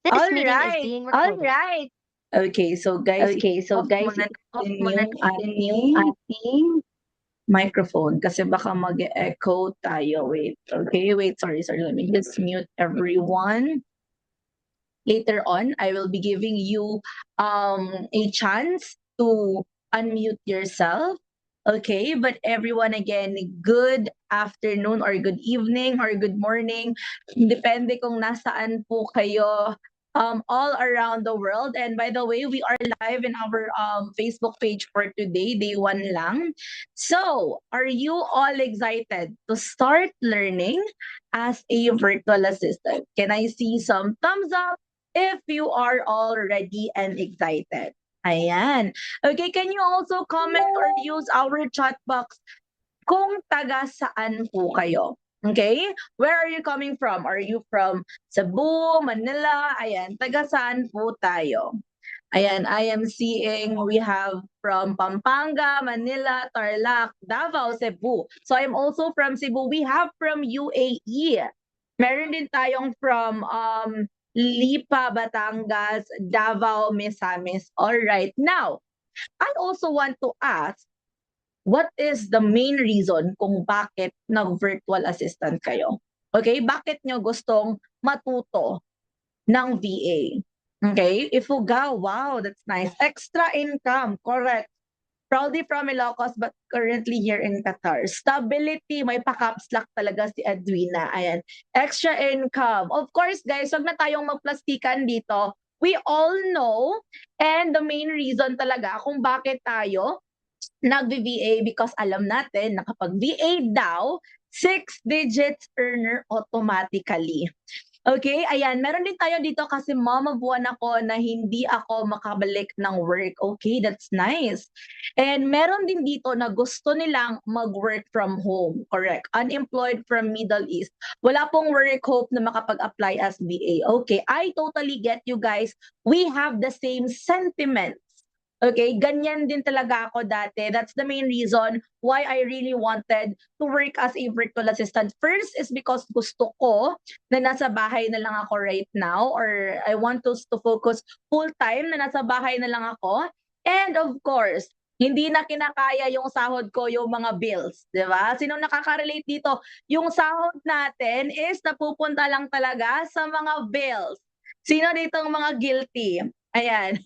This All meeting is right. being All recorded. right. Okay, so guys, Okay, so off guys, muna off natin muna yung natin yung ating ating microphone kasi baka mag-echo tayo. Wait, okay, wait, sorry. Let me just mute everyone. Later on, I will be giving you a chance to unmute yourself. Okay, but everyone again, good afternoon or good evening or good morning. Depende kung nasaan po kayo all around the world. And by the way, we are live in our Facebook page for today, day one lang. So, are you all excited to start learning as a virtual assistant? Can I see some thumbs up if you are all ready and excited? Ayan. Okay, can you also comment or use our chat box kung taga saan po kayo? Okay? Where are you coming from? Are you from Cebu, Manila? Ayan, taga saan po tayo? Ayan, I am seeing we have from Pampanga, Manila, Tarlac, Davao, Cebu. So I'm also from Cebu. We have from UAE. Meron din tayong from Lipa, Batangas, Davao, Misamis. All right. Now, I also want to ask, what is the main reason kung bakit nag-virtual assistant kayo? Okay? Bakit nyo gustong matuto ng VA? Okay? Ifuga, wow, that's nice. Extra income, correct. Proudly from Ilocos but currently here in Qatar. Stability, may pa-caps lock talaga si Edwina. Ayan. Extra income. Of course, guys, wag na tayong magplastikan dito. We all know and the main reason talaga kung bakit tayo nag-VA because alam natin na kapag VA daw, 6 digits earner automatically. Okay, ayan. Meron din tayo dito kasi mama buwan ako na hindi ako makabalik ng work. Okay, that's nice. And meron din dito na gusto nilang mag-work from home. Correct. Unemployed from Middle East. Wala pong work hope na makapag-apply as VA. Okay, I totally get you guys. We have the same sentiments. Okay, ganyan din talaga ako dati. That's the main reason why I really wanted to work as a virtual assistant. First is because gusto ko na nasa bahay na lang ako right now or I want to focus full-time na nasa bahay na lang ako. And of course, hindi na kinakaya yung sahod ko yung mga bills, di ba? Sino nakaka-relate dito? Yung sahod natin is napupunta lang talaga sa mga bills. Sino dito ang mga guilty? Ayan.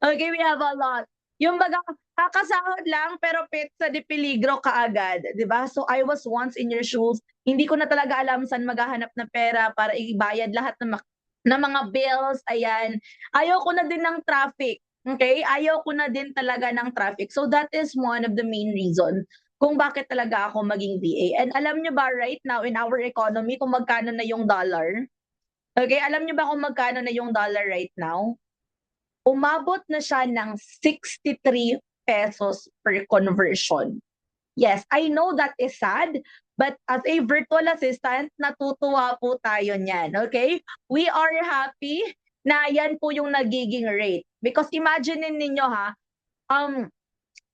Okay, we have a lot. Yung baga, kakasahod lang pero pizza de peligro kaagad, 'di ba? So I was once in your shoes. Hindi ko na talaga alam saan maghahanap ng pera para ibayad lahat ng mga bills, ayan. Ayaw ko na din ng traffic. Okay? Ayaw ko na din talaga ng traffic. So that is one of the main reason kung bakit talaga ako maging VA. And alam nyo ba right now in our economy kung magkano na yung dollar? Okay, alam nyo ba kung magkano na yung dollar right now? Umabot na siya ng 63 pesos per conversion. Yes, I know that is sad, but as a virtual assistant, natutuwa po tayo niyan, okay? We are happy na yan po yung nagiging rate. Because imagine ninyo ha, um,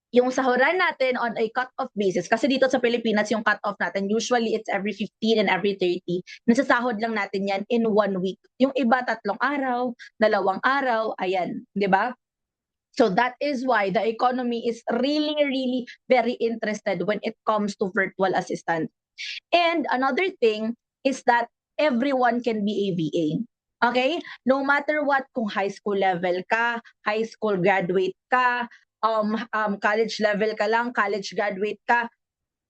yung sahuran natin on a cut-off basis, kasi dito sa Pilipinas, yung cut-off natin, usually it's every 15 and every 30, nasasahod lang natin yan in 1 week. Yung iba, 3 araw, 2 araw, ayan, di ba? So that is why the economy is really, really very interested when it comes to virtual assistant. And another thing is that everyone can be a VA. Okay? No matter what, kung high school level ka, high school graduate ka, college level ka lang, college graduate ka,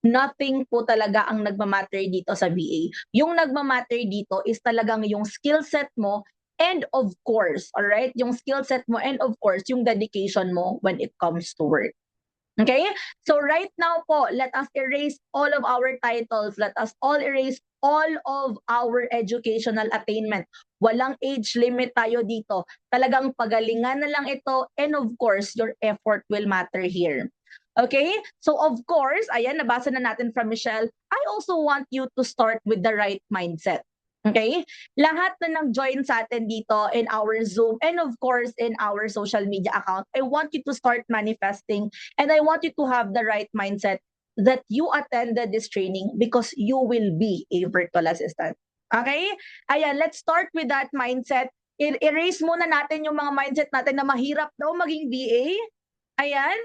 nothing po talaga ang nagmamatter dito sa VA. Yung nagmamatter dito is talagang yung skill set mo and of course, all right, yung skill set mo and of course, yung dedication mo when it comes to work. Okay? So right now po, let us erase all of our titles. Let us all erase all of our educational attainment. Walang age limit tayo dito. Talagang pagalingan na lang ito and of course, your effort will matter here. Okay? So of course, ayan, nabasa na natin from Michelle, I also want you to start with the right mindset. Okay? Lahat na nag-join sa atin dito in our Zoom and of course in our social media account, I want you to start manifesting and I want you to have the right mindset that you attended this training because you will be a virtual assistant. Okay? Ayan, let's start with that mindset. erase muna natin yung mga mindset natin na mahirap daw maging VA. Ayan,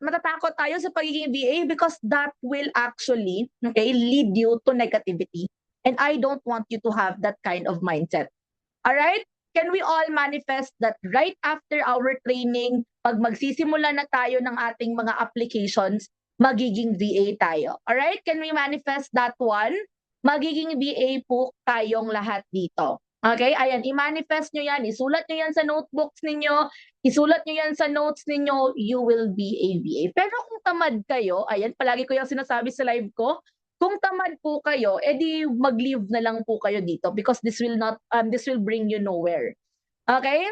matatakot tayo sa pagiging VA because that will actually, okay, lead you to negativity. And I don't want you to have that kind of mindset. All right? Can we all manifest that right after our training, pag magsisimula na tayo ng ating mga applications, magiging VA tayo? All right? Can we manifest that one? Magiging VA po tayong lahat dito. Okay? Ayan, i-manifest nyo yan. Isulat nyo yan sa notebooks ninyo. Isulat nyo yan sa notes ninyo. You will be a VA. Pero kung tamad kayo, ayan, palagi ko yung sinasabi sa live ko, kung tamad po kayo, edi mag-leave na lang po kayo dito because this will bring you nowhere. Okay?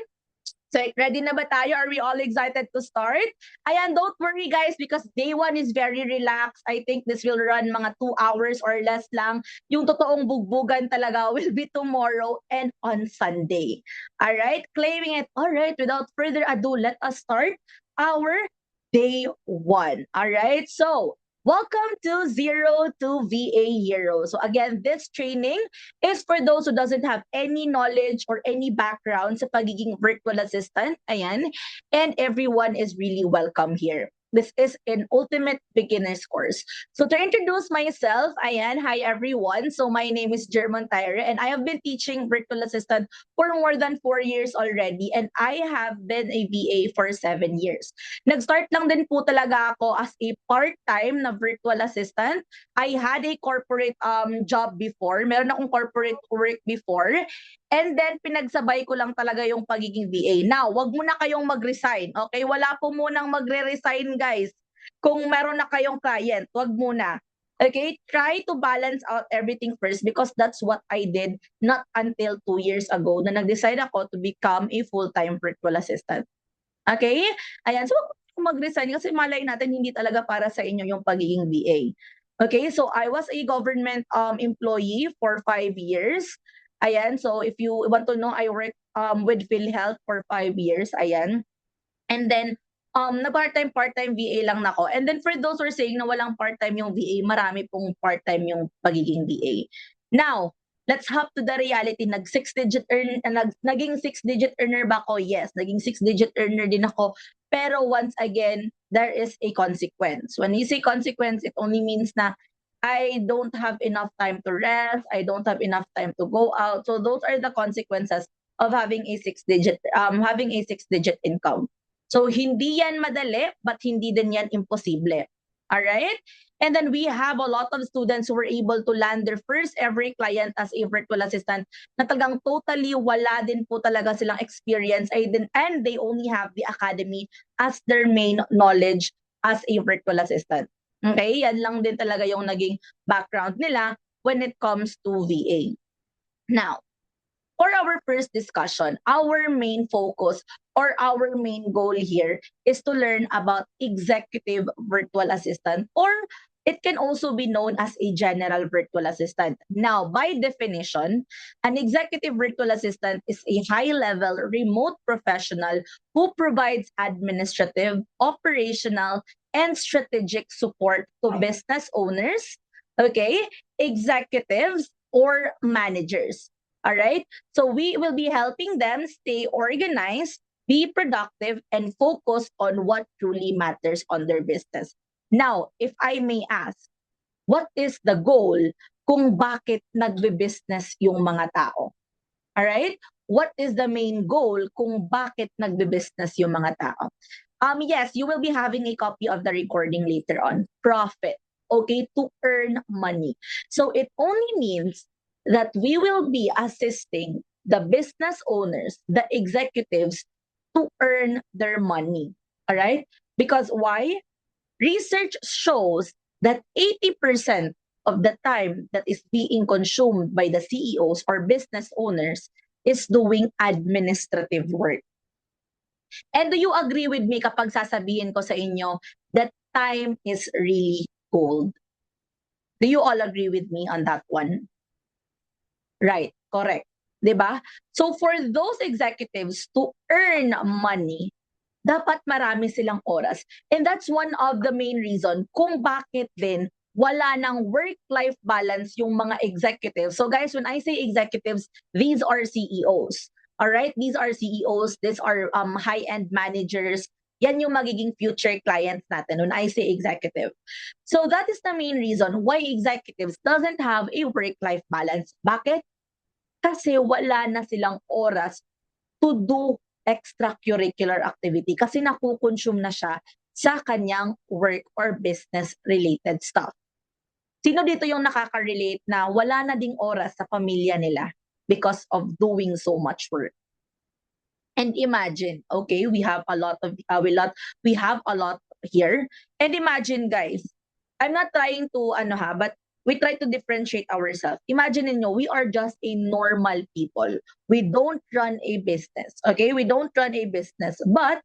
So, ready na ba tayo? Are we all excited to start? Ayan, don't worry guys because day 1 is very relaxed. I think this will run mga 2 hours or less lang. Yung totoong bugbugan talaga will be tomorrow and on Sunday. Alright? Claiming it. Alright, without further ado, let us start our day 1. Alright? So, welcome to Zero to VA Hero. So again, this training is for those who doesn't have any knowledge or any background sa pagiging virtual assistant. Ayan. And everyone is really welcome here. This is an ultimate beginner's course. So to introduce myself, ayan, hi everyone. So my name is German Tyre and I have been teaching virtual assistant for more than 4 years already and I have been a VA for 7 years. Nag-start lang din po talaga ako as a part-time na virtual assistant. I had a corporate job before. Meron akong corporate work before. And then, pinagsabay ko lang talaga yung pagiging VA. Now, wag muna kayong mag-resign. Okay? Wala po munang magre-resign, guys. Kung meron na kayong client, wag muna. Okay? Try to balance out everything first because that's what I did not until 2 years ago na nag-decide ako to become a full-time virtual assistant. Okay? Ayan. So, wag mo mag-resign kasi malay natin hindi talaga para sa inyo yung pagiging VA. Okay? So, I was a government employee for 5 years. Ayan. So, if you want to know, I worked with PhilHealth for 5 years. Ayan. And then, na part-time VA lang nako. And then, for those who are saying na walang part-time yung VA, marami pong part-time yung pagiging VA. Now, let's hop to the reality. Naging 6-digit earner ba ako? Yes, naging 6-digit earner din ako. Pero once again, there is a consequence. When you say consequence, it only means na I don't have enough time to rest. I don't have enough time to go out. So those are the consequences of having a 6-digit income. So hindi yan madali, but hindi din yan imposible. All right? And then we have a lot of students who were able to land their first every client as a virtual assistant na talagang totally wala din po talaga silang experience and they only have the academy as their main knowledge as a virtual assistant. Okay? Yan lang din talaga yung naging background nila when it comes to VA. Now, for our first discussion, our main focus or our main goal here is to learn about executive virtual assistant, or it can also be known as a general virtual assistant. Now, by definition, an executive virtual assistant is a high-level remote professional who provides administrative, operational, and strategic support to business owners, okay, executives, or managers. All right. So we will be helping them stay organized, be productive, and focus on what truly matters on their business. Now, if I may ask, what is the goal kung bakit nagbe-business yung mga tao? All right? What is the main goal kung bakit nagbe-business yung mga tao? Yes, you will be having a copy of the recording later on. Profit. Okay, to earn money. So it only means that we will be assisting the business owners, the executives, to earn their money. All right? Because why? Research shows that 80% of the time that is being consumed by the CEOs or business owners is doing administrative work. And do you agree with me kapag sasabihin ko sa inyo that time is really gold? Do you all agree with me on that one? Right, correct. 'Di ba? So for those executives to earn money, dapat marami silang oras. And that's one of the main reason kung bakit din wala ng work-life balance yung mga executives. So guys, when I say executives, these are CEOs. All right? These are CEOs, these are high-end managers. Yan yung magiging future clients natin when I say executive. So that is the main reason why executives doesn't have a work-life balance. Bakit? Kasi wala na silang oras to do extracurricular activity kasi nakukonsume na siya sa kanyang work or business related stuff. Sino dito yung nakaka-relate na wala na ding oras sa pamilya nila because of doing so much work? And imagine, okay, we have a lot here. And imagine, guys, I'm not trying to but we try to differentiate ourselves. Imagine niyo, we are just a normal people. We don't run a business. Okay? We don't run a business, but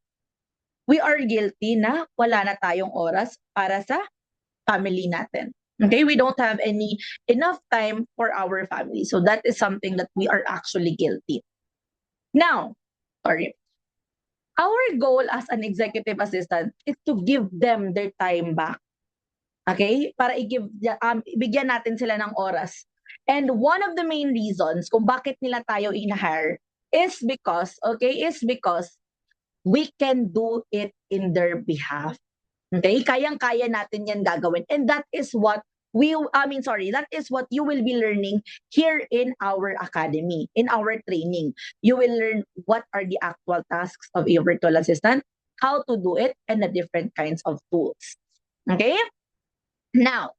we are guilty na wala na tayong oras para sa family natin. Okay? We don't have enough time for our family. So that is something that we are actually guilty. Now, our goal as an executive assistant is to give them their time back. Okay? Para bigyan natin sila ng oras. And one of the main reasons kung bakit nila tayo in-hire is because we can do it in their behalf. Okay? Kayang-kaya natin yan gagawin. And that is what that is what you will be learning here in our academy, in our training. You will learn what are the actual tasks of a virtual assistant, how to do it, and the different kinds of tools. Okay? Now,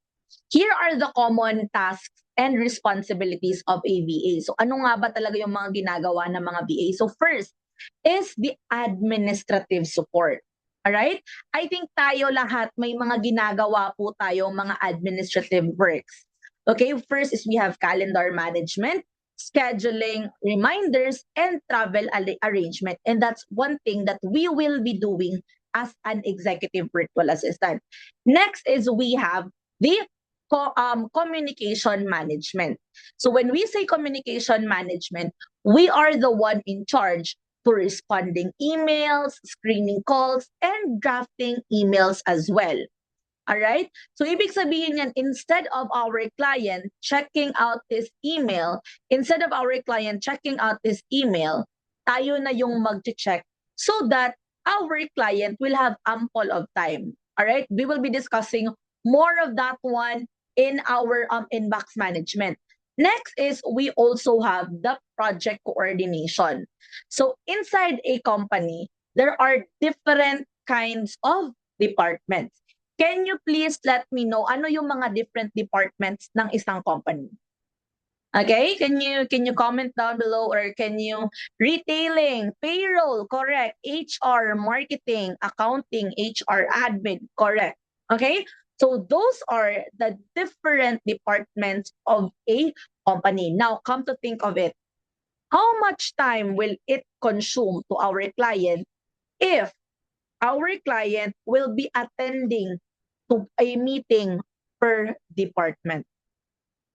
here are the common tasks and responsibilities of a VA. So, ano nga ba talaga yung mga ginagawa ng mga VA? So, first is the administrative support. Alright? I think tayo lahat may mga ginagawa po tayo mga administrative works. Okay? First is we have calendar management, scheduling, reminders, and travel arrangement. And that's one thing that we will be doing as an executive virtual assistant. Next is we have the communication management. So when we say communication management, we are the one in charge to responding emails, screening calls, and drafting emails as well. All right? So ibig sabihin yan, instead of our client checking out this email, tayo na yung mag-check so that our client will have ample of time. All right? We will be discussing more of that one in our inbox management. Next is we also have the project coordination. So inside a company, there are different kinds of departments. Can you please let me know ano yung mga different departments ng isang company? Okay, can you comment down below, or can you retailing, payroll, correct, HR, marketing, accounting, HR admin, correct. Okay? So those are the different departments of a company. Now, come to think of it, how much time will it consume to our client if our client will be attending to a meeting per department?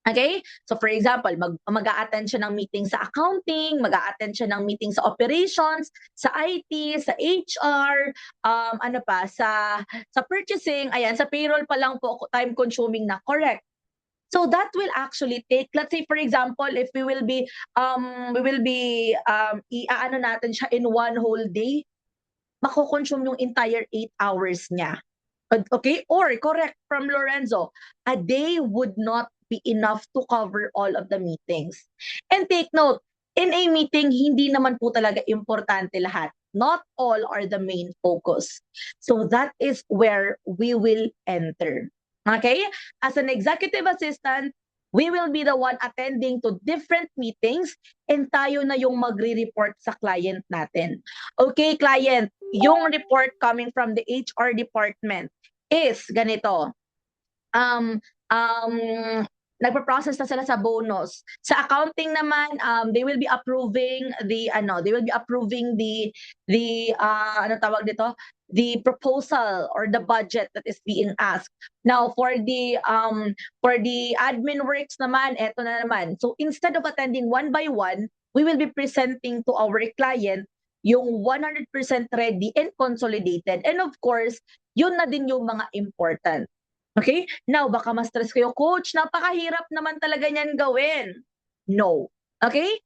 Okay? So for example, mag-a-attend siya ng meeting sa accounting, mag-a-attend siya ng meeting sa operations, sa IT, sa HR, sa purchasing, ayan, sa payroll pa lang po time consuming na, correct. So that will actually take, let's say for example, if we will be iaano natin siya in one whole day, mako-consume yung entire 8 hours niya. Okay? Or correct from Lorenzo, a day would not be enough to cover all of the meetings. And take note, in a meeting, hindi naman po talaga importante lahat. Not all are the main focus. So that is where we will enter. Okay? As an executive assistant, we will be the one attending to different meetings and tayo na yung magre-report sa client natin. Okay, client, yung report coming from the HR department is ganito. Nagpo-process na sila sa bonus. Sa accounting naman, they will be approving the the proposal or the budget that is being asked. Now for the admin works naman, eto na naman. So instead of attending one by one, we will be presenting to our client yung 100% ready and consolidated. And of course, yun na din yung mga important. Okay? Now, baka ma-stress kayo, Coach, napakahirap naman talaga niyan gawin. No. Okay?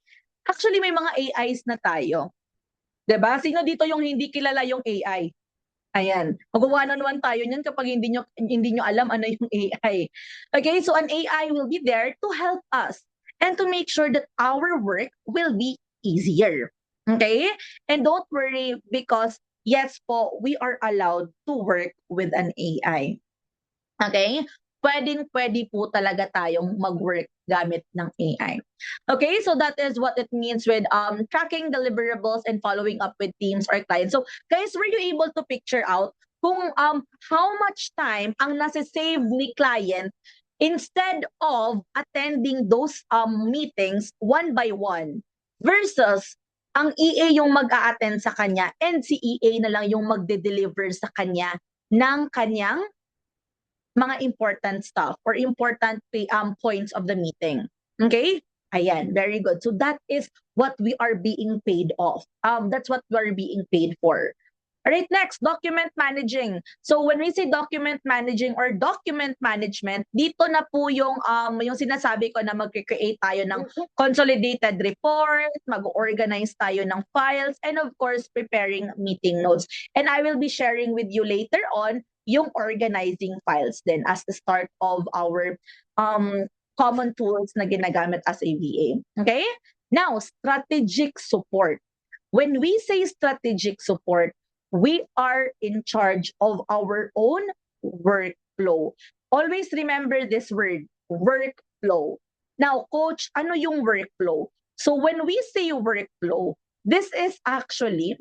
Actually, may mga AIs na tayo. 'Di ba? Sino dito yung hindi kilala yung AI? Ayan, mag-one-on-one tayo niyan kapag hindi nyo alam ano yung AI. Okay, so an AI will be there to help us and to make sure that our work will be easier. Okay? And don't worry because yes po, we are allowed to work with an AI. Okay? Pwedeng-pwede po talaga tayong mag-work gamit ng AI. Okay, so that is what it means with tracking deliverables and following up with teams or clients. So guys, were you able to picture out kung how much time ang nasa-save ni client instead of attending those meetings one by one versus ang EA yung mag-a-attend sa kanya and si EA na lang yung magde-deliver sa kanya ng kanyang mga important stuff or important points of the meeting. Okay? Ayan, very good. So that is what we are being paid off. That's what we are being paid for. All right, next, document managing. So when we say document managing or document management, dito na po yung sinasabi ko na mag-create tayo ng consolidated report, mag-organize tayo ng files, and of course, preparing meeting notes. And I will be sharing with you later on yung organizing files then as the start of our common tools na ginagamit as a VA. Okay? Now, strategic support. When we say strategic support, we are in charge of our own workflow. Always remember this word, workflow. Now, coach, ano yung workflow? So when we say workflow, this is actually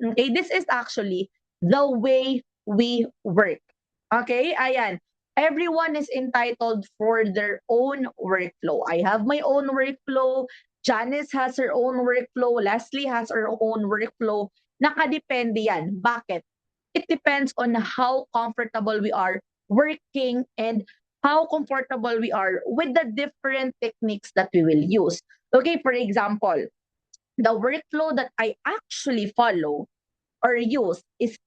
the way we work. Okay? Ayan. Everyone is entitled for their own workflow. I have my own workflow. Janice has her own workflow. Leslie has her own workflow. Nakadepende yan. Bakit? It depends on how comfortable we are working and how comfortable we are with the different techniques that we will use. Okay, for example, the workflow that I actually follow or use is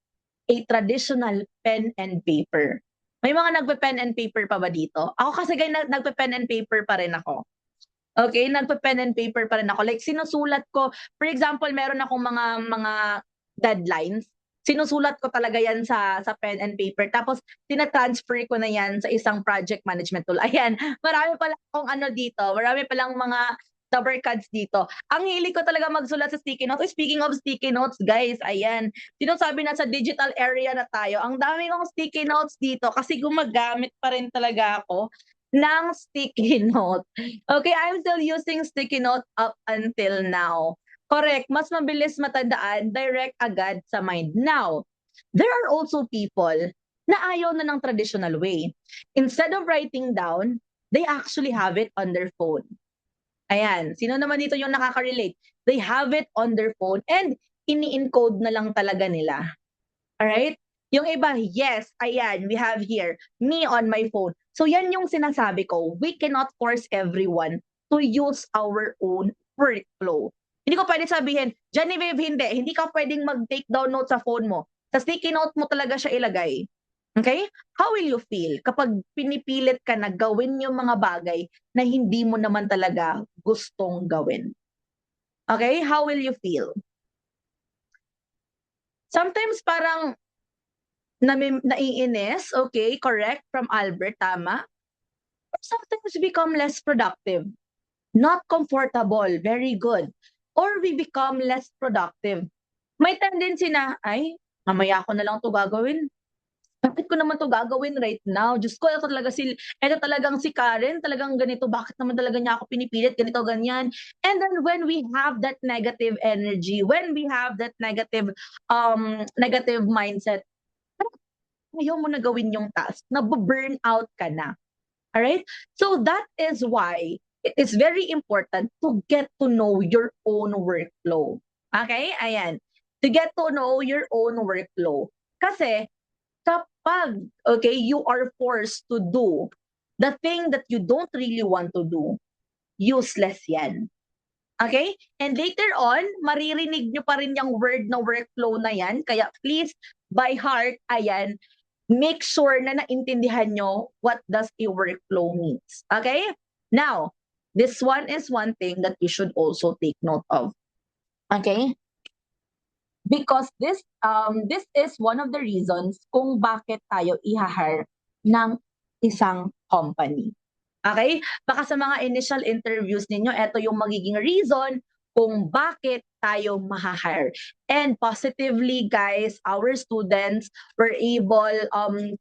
a traditional pen and paper. May mga nagpe-pen and paper pa ba dito? Ako kasi nagpe-pen and paper pa rin ako. Okay, nagpe-pen and paper pa rin ako. Like sinusulat ko, for example, meron akong mga deadlines. Sinusulat ko talaga yan sa pen and paper. Tapos tina-transfer ko na yan sa isang project management tool. Ayan, marami pala akong ano dito. Marami palang mga cover cards dito. Ang hilig ko talaga magsulat sa sticky notes. Speaking of sticky notes, guys, ayan. Sinasabi na sa digital area na tayo. Ang dami kong sticky notes dito kasi gumagamit pa rin talaga ako ng sticky note. Okay, I'm still using sticky note up until now. Correct, mas mabilis matandaan, direct agad sa mind. Now, there are also people na ayaw na ng traditional way. Instead of writing down, they actually have it on their phone. Ayan, sino naman dito yung nakaka-relate? They have it on their phone and ini-encode na lang talaga nila. Alright? Yung iba, yes, ayan, we have here, me on my phone. So yan yung sinasabi ko, we cannot force everyone to use our own workflow. Hindi ko pwede sabihin, Genevieve, hindi ka pwedeng mag-take down notes sa phone mo. Sa sticky note mo talaga siya ilagay. Okay? How will you feel kapag pinipilit ka na gawin yung mga bagay na hindi mo naman talaga gustong gawin? Okay? How will you feel? Sometimes parang naiinis, okay, correct, from Albert, tama. Or sometimes become less productive, not comfortable, very good. Or we become less productive. May tendency na, ay, mamaya ko na lang to gagawin. Bakit ko naman to gagawin right now? Diyos ko, ito talagang si Karen, talagang ganito, bakit naman talaga niya ako pinipilit, ganito, ganyan. And then when we have that negative energy, when we have that negative mindset, ayaw mo na gawin yung task, nabu-burn out ka na. Alright? So that is why it is very important to get to know your own workflow. Okay? Ayan. To get to know your own workflow. Kasi, kapag, okay, you are forced to do the thing that you don't really want to do, useless yan. Okay? And later on, maririnig nyo pa rin yung word na workflow na yan. Kaya please, by heart, ayan, make sure na naintindihan nyo what does a workflow means. Okay? Now, this one is one thing that you should also take note of. Okay? Because this is one of the reasons kung bakit tayo i-hire ng isang company. Okay? Baka sa mga initial interviews ninyo, ito yung magiging reason kung bakit tayo ma-hire. And positively, guys, our students were able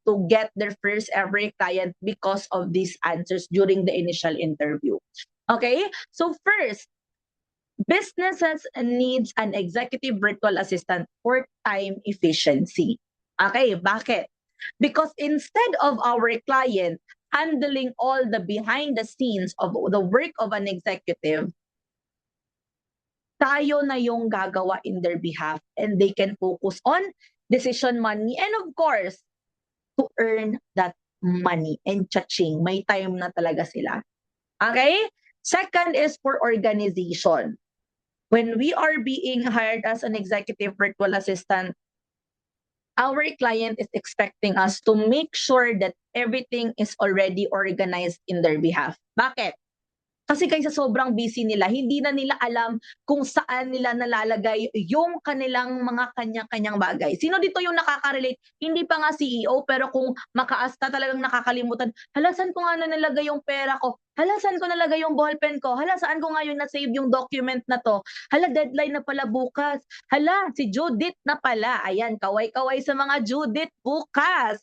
to get their first ever client because of these answers during the initial interview. Okay? So first, businesses needs an executive virtual assistant for time efficiency. Okay, bakit? Because instead of our client handling all the behind the scenes of the work of an executive, tayo na yung gagawa in their behalf and they can focus on decision money and of course, to earn that money and cha-ching. May time na talaga sila. Okay? Second is for organization. When we are being hired as an executive virtual assistant, our client is expecting us to make sure that everything is already organized in their behalf. Bakit? Kasi guys, sa sobrang busy nila, hindi na nila alam kung saan nila nalalagay yung kanilang mga kanya-kanyang bagay. Sino dito yung nakaka-relate? Hindi pa nga CEO, pero kung makaasta talagang nakakalimutan, hala, saan ko nga na nalagay yung pera ko? Hala, saan ko nalagay yung ballpen ko? Hala, saan ko nga yung na-save yung document na to? Hala, deadline na pala bukas. Hala, si Judith na pala. Ayan, kaway-kaway sa mga Judith bukas.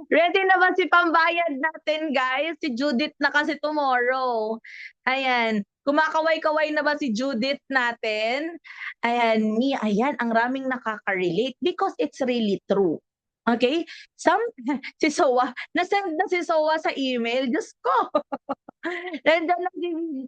Ready na ba si pambayad natin, guys? Si Judith na kasi tomorrow. Ayan. Kumakaway-kaway na ba si Judith natin? Ayan, ayan, ang raming nakaka-relate because it's really true. Okay? Si Sowa, nasend na si Sowa sa email. Diyos ko! Nandiyan lang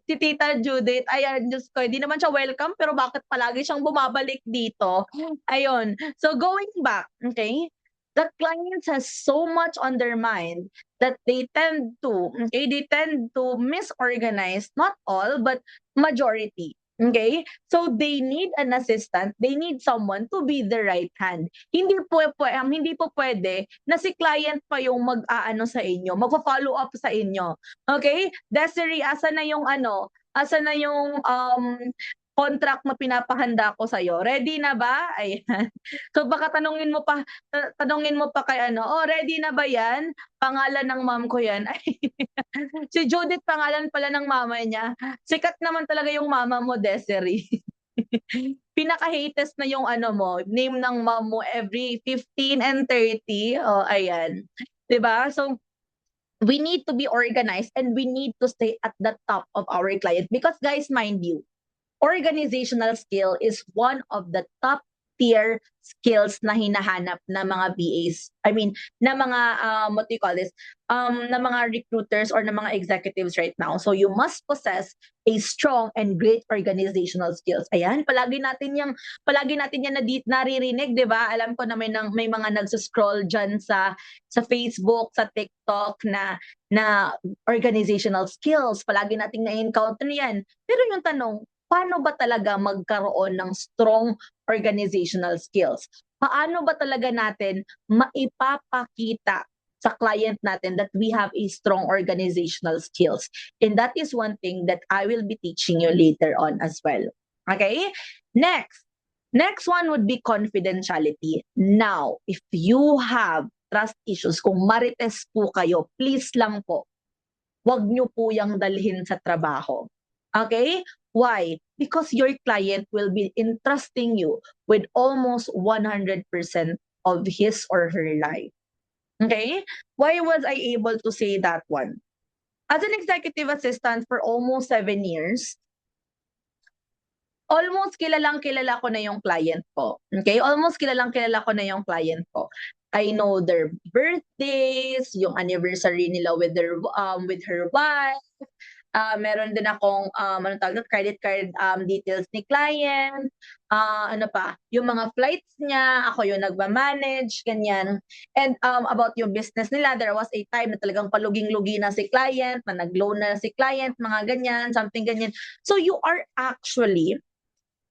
si Tita Judith. Ayan, Diyos ko, hindi naman siya welcome, pero bakit palagi siyang bumabalik dito? Ayun. So, going back, okay? The clients has so much on their mind that they tend to misorganize, not all, but majority. Okay? So they need an assistant, they need someone to be the right hand. Hindi po pwede na si client pa yung mag-aano sa inyo, magfa-follow up sa inyo. Okay? Desiree, asa na yung contract na pinapahanda ko sa'yo. Ready na ba? Ayan. So baka tanungin mo pa kay "Oh, ready na ba 'yan? Pangalan ng mom ko 'yan." Ay, si Judith pangalan pala ng mama niya. Sikat naman talaga yung mama mo, Desiree. Pinaka-hatest na yung name ng mom mo every 15 and 30. Oh, ayan. 'Di ba? So we need to be organized and we need to stay at the top of our client because guys, mind you, organizational skill is one of the top tier skills na hinahanap ng mga BAs. I mean, na mga what do you call this? Na mga recruiters or na mga executives right now. So you must possess a strong and great organizational skills. Ayan, palagi natin yan naririnig, 'di ba? Alam ko na may mga nagso-scroll diyan sa Facebook, sa TikTok na organizational skills. Palagi nating na-encounter 'yan. Pero yung tanong, paano ba talaga magkaroon ng strong organizational skills? Paano ba talaga natin maipapakita sa client natin that we have a strong organizational skills? And that is one thing that I will be teaching you later on as well. Okay? Next one would be confidentiality. Now, if you have trust issues, kung marites po kayo, please lang po, wag nyo po yung dalhin sa trabaho. Okay? Why? Because your client will be entrusting you with almost 100% of his or her life. Okay? Why was I able to say that one? As an executive assistant for almost 7 years, almost kilala ko na yung client ko. Okay? Almost kilala ko na yung client ko. I know their birthdays, yung anniversary nila with her wife. Meron din akong credit card details ni client. Ano pa, yung mga flights niya, ako yung nagma-manage, ganyan. And about yung business nila, there was a time na talagang paluging-lugi na si client, na nag-loan na si client, mga ganyan, something ganyan. So you are actually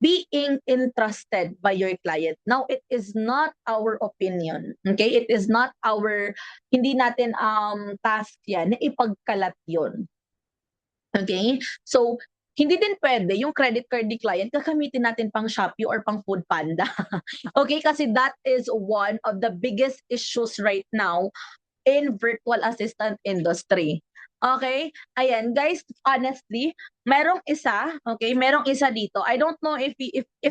being entrusted by your client. Now, it is not our opinion. Okay? It is not hindi natin task yan na ipagkalat yun. Okay? So, hindi din pwede yung credit card ni client gagamitin natin pang Shopee or pang Foodpanda. Okay? Kasi that is one of the biggest issues right now in virtual assistant industry. Okay? Ayan, guys, honestly, merong isa dito. I don't know if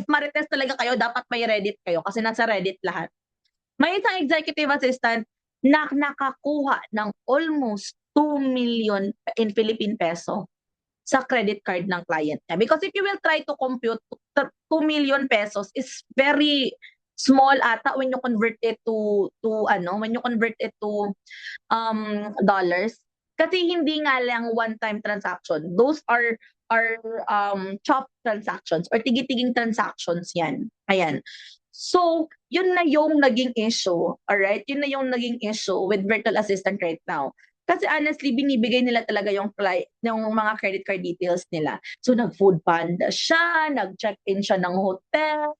Marites talaga kayo, dapat may Reddit kayo kasi nasa Reddit lahat. May isang executive assistant na nakakuha ng almost 2 million in Philippine peso sa credit card ng client niya. Because if you will try to compute, 2 million pesos is very small ata when you convert it to dollars. Kasi hindi nga lang one-time transaction. Those are chop transactions or tigi-tiging transactions yan. Ayan. So, yun na yung naging issue, alright? Yun na yung naging issue with virtual assistant right now. Kasi honestly, binibigay nila talaga yung mga credit card details nila. So, nag-food panda siya, nag-check-in siya ng hotel,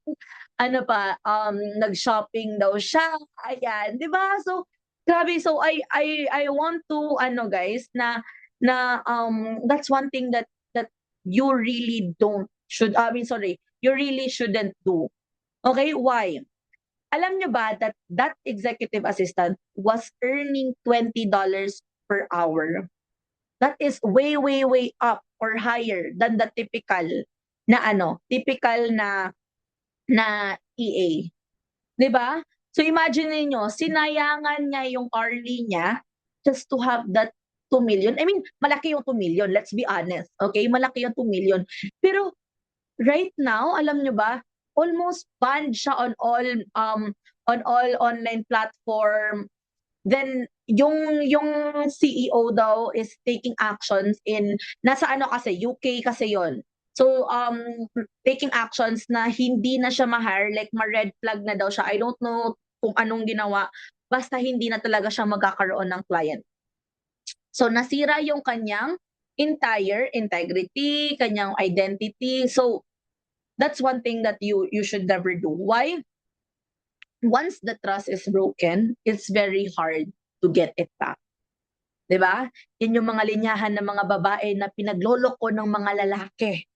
nag-shopping daw siya, ayan, di ba? So, grabe, so I want to, guys, that's one thing that you really you really shouldn't do. Okay, why? Alam nyo ba that executive assistant was earning $20 per hour? That is way, way, way up or higher than the typical na EA. 'Di ba? So imagine niyo, sinayangan niya yung hourly niya just to have that 2 million. I mean, malaki yung 2 million, let's be honest. Okay? Malaki yung 2 million. Pero right now, alam nyo ba, almost banned siya on all online platform. Then yung CEO daw is taking actions nasa kasi UK kasi yon. So taking actions na hindi na siya ma-hire, like ma-red flag na daw siya. I don't know kung anong ginawa, basta hindi na talaga siya magkakaroon ng client. So nasira yung kanyang entire integrity, kanyang identity. So that's one thing that you should never do. Why? Once the trust is broken, it's very hard to get it back. 'Di ba? Yan yung mga linyahan ng mga babae na pinagloloko ng mga lalaki.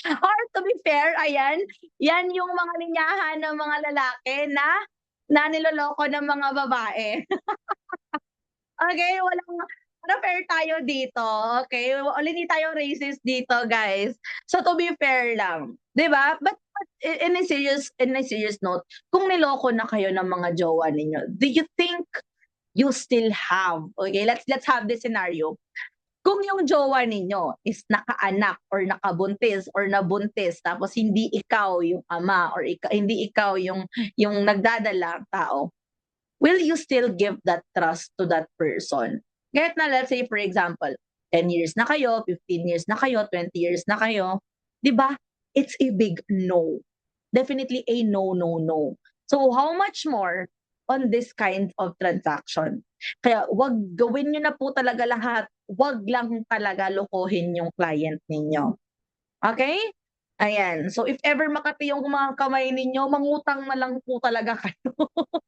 Or to be fair, ayan, yan yung mga linyahan ng mga lalaki na niloloko ng mga babae. Okay, para fair tayo dito, okay? Hindi tayo racist dito, guys. So to be fair lang, 'di ba? But in a serious note, kung niloko na kayo ng mga jowa ninyo, do you think you still have, okay, let's have this scenario. Kung yung jowa ninyo is nakaanak or nakabuntis or nabuntis tapos hindi ikaw yung ama or hindi ikaw yung nagdadala tao, will you still give that trust to that person? Kahit na let's say for example, 10 years na kayo, 15 years na kayo, 20 years na kayo, 'di ba? It's a big no. Definitely a no, no, no. So how much more on this kind of transaction? Kaya wag gawin niyo na po talaga lahat. Wag lang talaga lokohin yung client ninyo. Okay? Ayan. So if ever makati yung mga kamay ninyo, mangutang na lang po talaga kayo.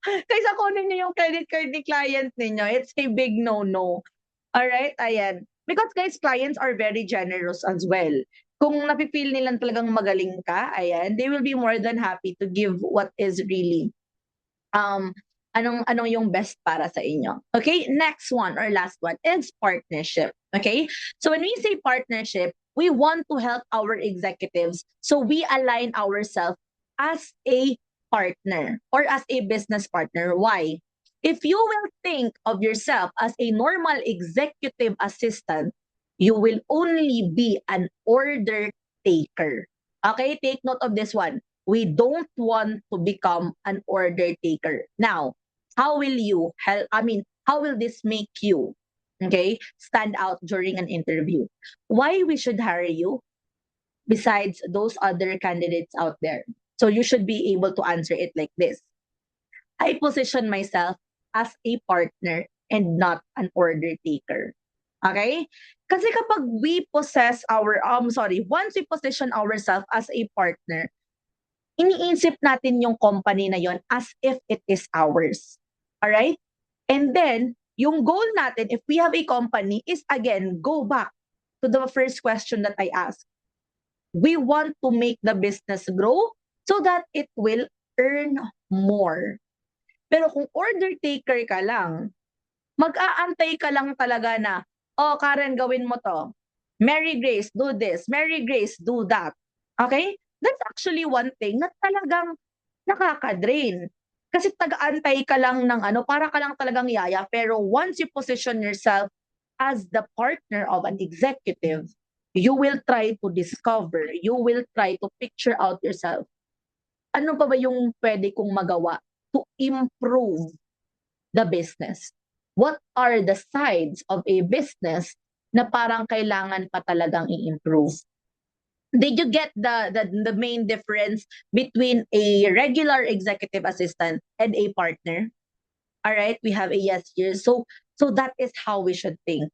Kaysa kunin niyo yung credit card ni client ninyo, it's a big no-no. Alright? Ayan. Because guys, clients are very generous as well. Kung napipil nilang talagang magaling ka, ayan, they will be more than happy to give what is really anong yung best para sa inyo. Okay? Next one or last one is partnership. Okay? So when we say partnership, we want to help our executives. So we align ourselves as a partner or as a business partner. Why? If you will think of yourself as a normal executive assistant, you will only be an order taker. Okay? Take note of this one. We don't want to become an order taker. Now, how will you help? How will this make you, okay, stand out during an interview? Why we should hire you besides those other candidates out there? So you should be able to answer it like this. I position myself as a partner and not an order taker. Okay? Kasi kapag once we position ourselves as a partner, iniisip natin yung company na yon as if it is ours. Alright? And then, yung goal natin, if we have a company, is again, go back to the first question that I asked. We want to make the business grow so that it will earn more. Pero kung order taker ka lang, mag-aantay ka lang talaga na, "Oh, Karen, gawin mo 'to. Mary Grace, do this. Mary Grace, do that." Okay? That's actually one thing na talagang nakaka-drain. Kasi taga-antay ka lang ng ano, para ka lang talagang yaya, pero once you position yourself as the partner of an executive, you will try to discover, you will try to picture out yourself. Ano pa ba yung pwede kong magawa to improve the business? What are the sides of a business na parang kailangan pa talagang i-improve? Did you get the main difference between a regular executive assistant and a partner? All right, we have a yes here. So that is how we should think.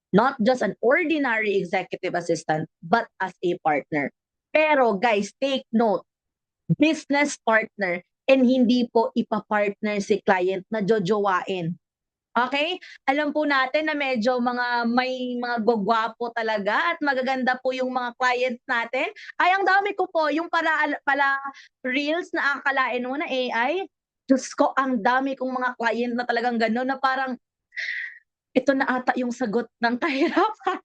Not just an ordinary executive assistant, but as a partner. Pero guys, take note, business partner and hindi po ipa-partner si client na jojowain. Okay? Alam po natin na medyo may mga gwagwapo talaga at magaganda po yung mga clients natin. Ay, ang dami ko po yung pala reels na akalain mo na AI. Diyos ko, ang dami kong mga client na talagang gano'n na parang, ito na ata yung sagot ng kahirapan.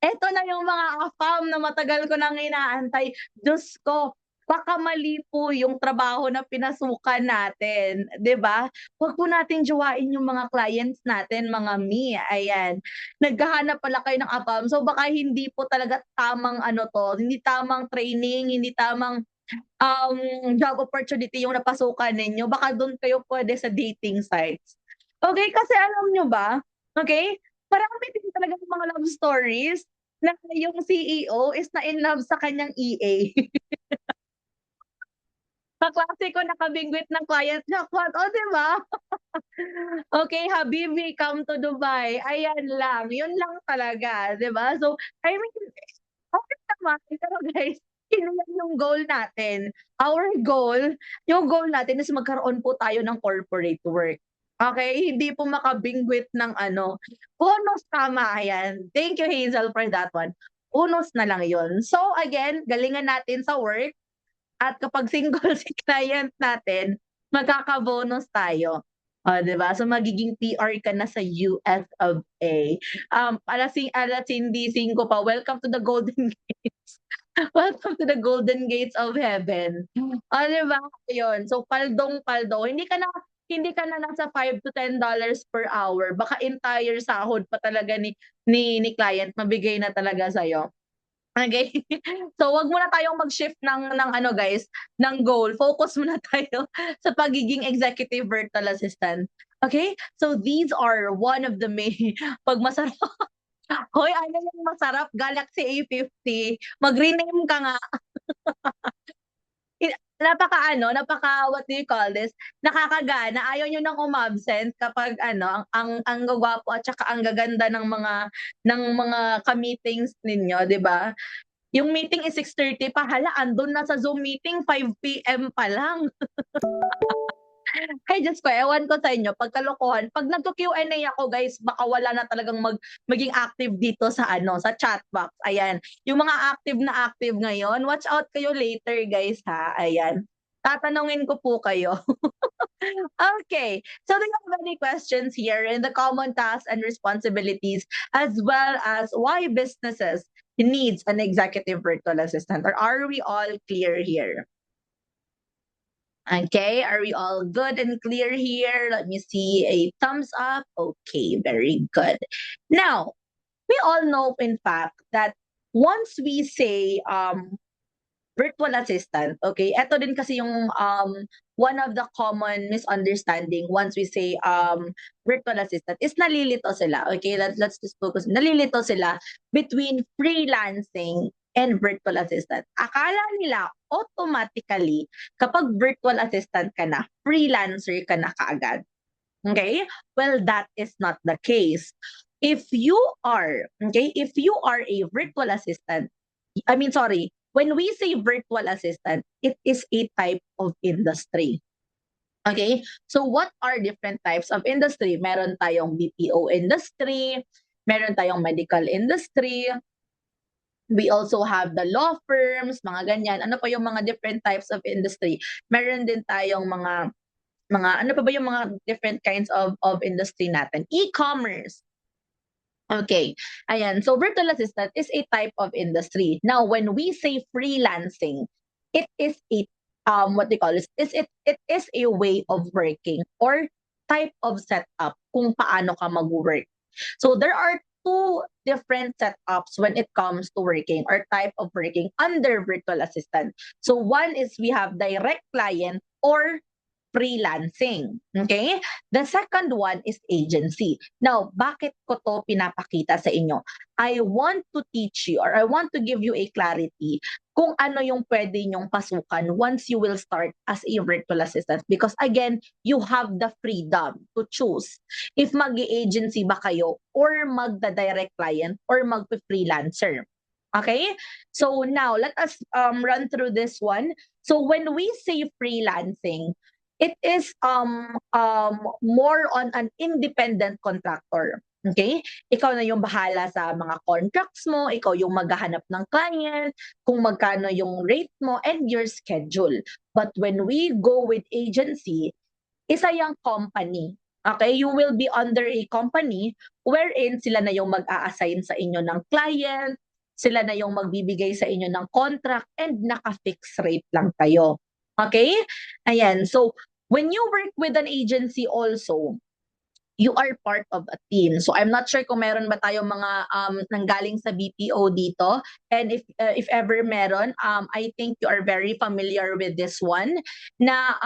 Eto na yung mga AFAM na matagal ko nang inaantay. Diyos ko, baka mali po yung trabaho na pinasukan natin, 'di ba? Huwag po nating jowain yung mga clients natin, mga me, ayan. Naghahanap pala kayo ng AFAM, so baka hindi po talaga tamang ano 'to, hindi tamang training, hindi tamang, job opportunity yung napasukan ninyo, baka dun kayo puwede sa dating sites. Okay, kasi alam nyo ba, okay, marami din talagang mga love stories na yung CEO is na-in-love sa kanyang EA. Kaklase ko nakabingwit ng client jackpot, oh, 'di ba? Okay, habibi, come to Dubai. Ayan lang, yun lang talaga, 'di ba? So, I mean, okey naman, pero guys, yun lang yung goal natin. Our goal, yung goal natin is magkaroon po tayo ng corporate work. Okay, hindi po makabingwit ng ano, bonus, tama, ayan. Thank you, Hazel, for that one. Bonus na lang yun. So again, galingan natin sa work at kapag single si client natin, magkaka-bonus tayo. Oh, 'di ba? So magiging PR ka na sa US of A. Alas Cindy Cinco pa, welcome to the golden gates. Welcome to the golden gates of heaven. Oh, 'di ba? Ayun, so paldong-paldo. Hindi ka na nasa $5 to $10 per hour, baka entire sahod pa talaga ni client mabigay na talaga sa'yo. Okay. So, wag muna tayong mag-shift ng ano guys, ng goal. Focus muna tayo sa pagiging executive virtual assistant. Okay? So, these are one of the main 'pag masarap hoy, ano yung masarap, Galaxy A50, mag-rename ka nga. Napaka-ano, what do you call this, nakakagana, ayaw niyo ng umabsent kapag ano, ang gwagwapo at saka ang gaganda ng mga ka-meetings ninyo, 'di ba? Yung meeting is 6:30 pa, hala andun na sa Zoom meeting 5 PM pa lang. Ay Diyos ko, ewan ko sa inyo 'pag kalokohan, 'pag nagko-Q&A ako guys, baka wala na talagang maging active dito sa ano, sa chat box, ayan. Yung mga active ngayon, watch out kayo later guys ha, ayan. Tatanungin ko po kayo. Okay, so do you have any questions here in the common tasks and responsibilities, as well as why businesses needs an executive virtual assistant, or are we all clear here? Okay, are we all good and clear here? Let me see a thumbs up. Okay, very good. Now, we all know, in fact, that once we say virtual assistant, okay? Eto din kasi yung one of the common misunderstanding once we say virtual assistant is nalilito sila. Okay, let's just focus. Nalilito sila between freelancing and virtual assistant. Akala nila automatically kapag virtual assistant ka na, freelancer ka na kaagad. Okay? Well, that is not the case. If you are a virtual assistant, I mean, sorry, when we say virtual assistant, it is a type of industry. Okay? So what are different types of industry? Meron tayong BPO industry, meron tayong medical industry, we also have the law firms, mga ganyan. Ano pa yung mga different types of industry? Meron din tayong mga ano pa ba yung mga different kinds of industry natin? E-commerce. Okay. Ayan. So virtual assistant is a type of industry. Now, when we say freelancing, it is a what they call this is it is a way of working or type of setup kung paano ka mag-work. So there are two different setups when it comes to working or type of working under virtual assistant. So one is we have direct client or freelancing. Okay? The second one is agency. Now, bakit ko to pinapakita sa inyo? I want to teach you or I want to give you a clarity kung ano yung pwede nyong pasukan once you will start as a virtual assistant. Because again, you have the freedom to choose if mag-agency ba kayo or magda-direct client or mag-freelancer. Okay? So now, let us run through this one. So when we say freelancing, it is more on an independent contractor. Okay? Ikaw na yung bahala sa mga contracts mo, ikaw yung maghahanap ng client, kung magkano yung rate mo, and your schedule. But when we go with agency, isa yung company. Okay? You will be under a company wherein sila na yung mag-a-assign sa inyo ng client, sila na yung magbibigay sa inyo ng contract, and naka-fix rate lang kayo. Okay? Ayan. So, when you work with an agency also, you are part of a team. So I'm not sure kung meron ba tayong mga nanggaling sa BPO dito. And if ever meron, I think you are very familiar with this one na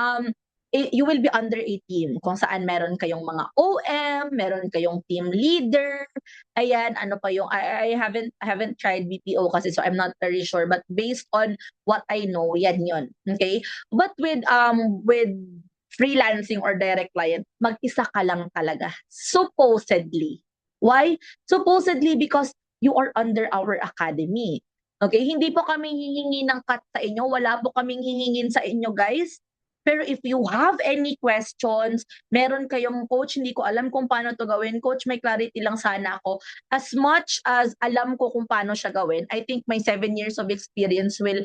you will be under a team kung saan meron kayong mga OM, meron kayong team leader. Ayan, ano pa yung I haven't tried BPO kasi so I'm not very sure, but based on what I know, yan yun. Okay? But with freelancing or direct client, mag-isa ka lang talaga. Supposedly. Why? Supposedly because you are under our academy. Okay? Hindi po kami hihingi ng cut sa inyo. Wala po kaming hihingin sa inyo, guys. Pero if you have any questions, meron kayong coach, hindi ko alam kung paano to gawin. Coach, may clarity lang sana ako. As much as alam ko kung paano siya gawin, I think my 7 years of experience will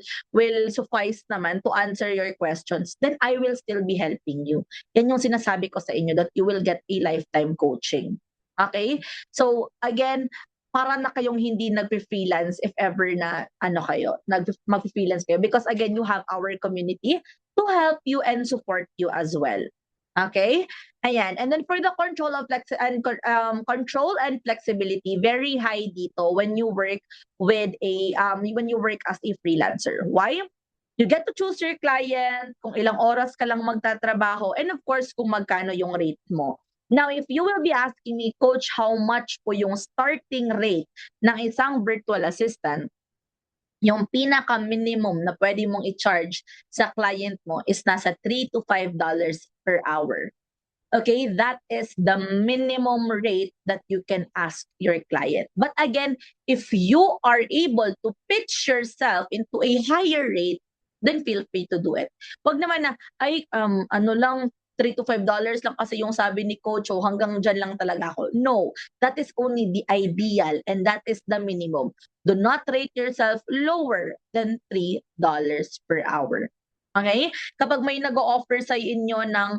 suffice naman to answer your questions. Then I will still be helping you. Yan yung sinasabi ko sa inyo that you will get a lifetime coaching. Okay? So again, para na kayong hindi nag-freelance if ever na mag-freelance kayo. Because again, you have our community to help you and support you as well. Okay? Ayan. And then for the control and flexibility, very high dito when you work with when you work as a freelancer. Why? You get to choose your client, kung ilang oras ka lang magtatrabaho, and of course, kung magkano yung rate mo. Now, if you will be asking me, Coach, how much po yung starting rate ng isang virtual assistant, yung pinaka-minimum na pwede mong i-charge sa client mo is nasa $3 to $5 per hour. Okay, that is the minimum rate that you can ask your client. But again, if you are able to pitch yourself into a higher rate, then feel free to do it. Wag naman na, ano lang, $3 to $5 lang kasi yung sabi ni Coach, oh, hanggang dyan lang talaga ako. No, that is only the ideal and that is the minimum. Do not rate yourself lower than $3 per hour. Okay? Kapag may nag-o-offer sa inyo ng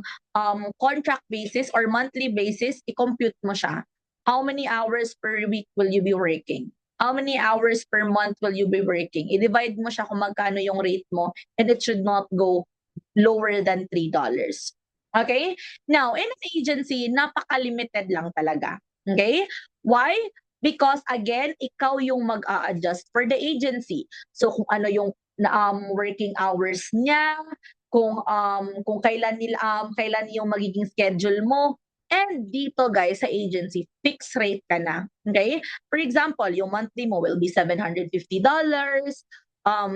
contract basis or monthly basis, i-compute mo siya. How many hours per week will you be working? How many hours per month will you be working? I-divide mo siya kung magkano yung rate mo and it should not go lower than $3. Okay? Now, in an agency, napaka-limited lang talaga. Okay? Why? Because again, ikaw yung mag-a-adjust for the agency. So kung ano yung working hours niya, kung kailan yung magiging schedule mo. And dito guys sa agency, fixed rate ka na. Okay? For example, yung monthly mo will be $750.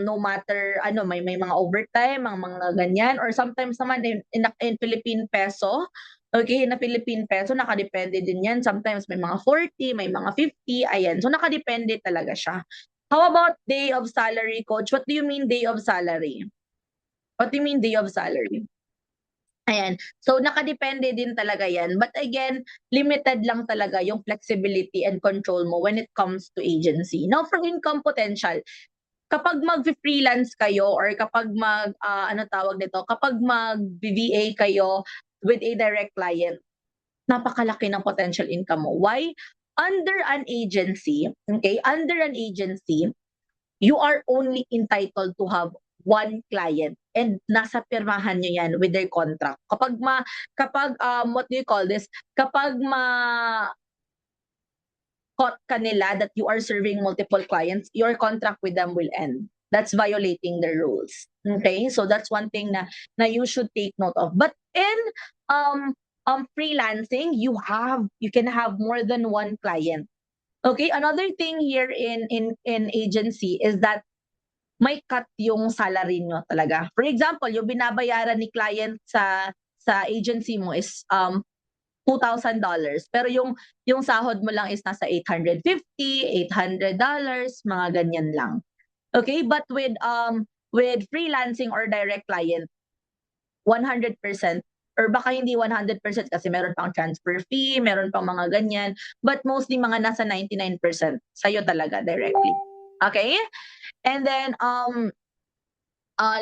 No matter may mga overtime, mga ganyan, or sometimes naman in Philippine peso. Okay, na Philippine peso, nakadepende din yan. Sometimes may mga 40, may mga 50, ayan. So nakadepende talaga siya. How about day of salary, Coach? What do you mean day of salary? What do you mean day of salary? Ayan. So, nakadepende din talaga yan. But again, limited lang talaga yung flexibility and control mo when it comes to agency. Now, for income potential, kapag mag-freelance kayo or kapag ano tawag nito, kapag mag-VA kayo with a direct client, napakalaki ng potential income mo. Why? Under an agency, okay? Under an agency, you are only entitled to have one client and nasa pirmahan nyo yan with their contract. Kapag what do you call this? Kapag caught ka nila that you are serving multiple clients, your contract with them will end. That's violating the rules. Okay? So that's one thing na you should take note of. But in freelancing, you can have more than one client. Okay? Another thing here in agency is that may cut yung salary nyo talaga. For example, yung binabayaran ni client sa agency mo is $2,000, pero yung sahod mo lang is nasa $850, $800, mga ganyan lang. Okay? But with freelancing or direct client, 100%, or baka hindi 100% kasi meron pang transfer fee, meron pang mga ganyan, but mostly mga nasa 99% sa'yo talaga directly. Okay? And then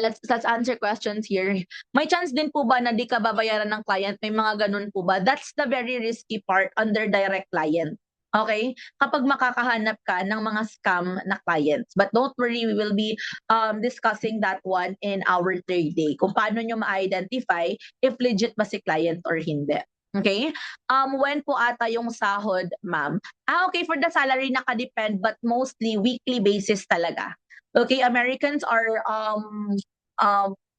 let's answer questions here. May chance din po ba na di ka babayaran ng client? May mga ganun po ba? That's the very risky part under direct client. Okay? Kapag makakahanap ka ng mga scam na clients. But don't worry, we will be discussing that one in our third day. Kung paano nyo ma-identify if legit ba si client or hindi. Okay? When po ata yung sahod, ma'am? Okay, for the salary nakadepend but mostly weekly basis talaga. Okay, Americans are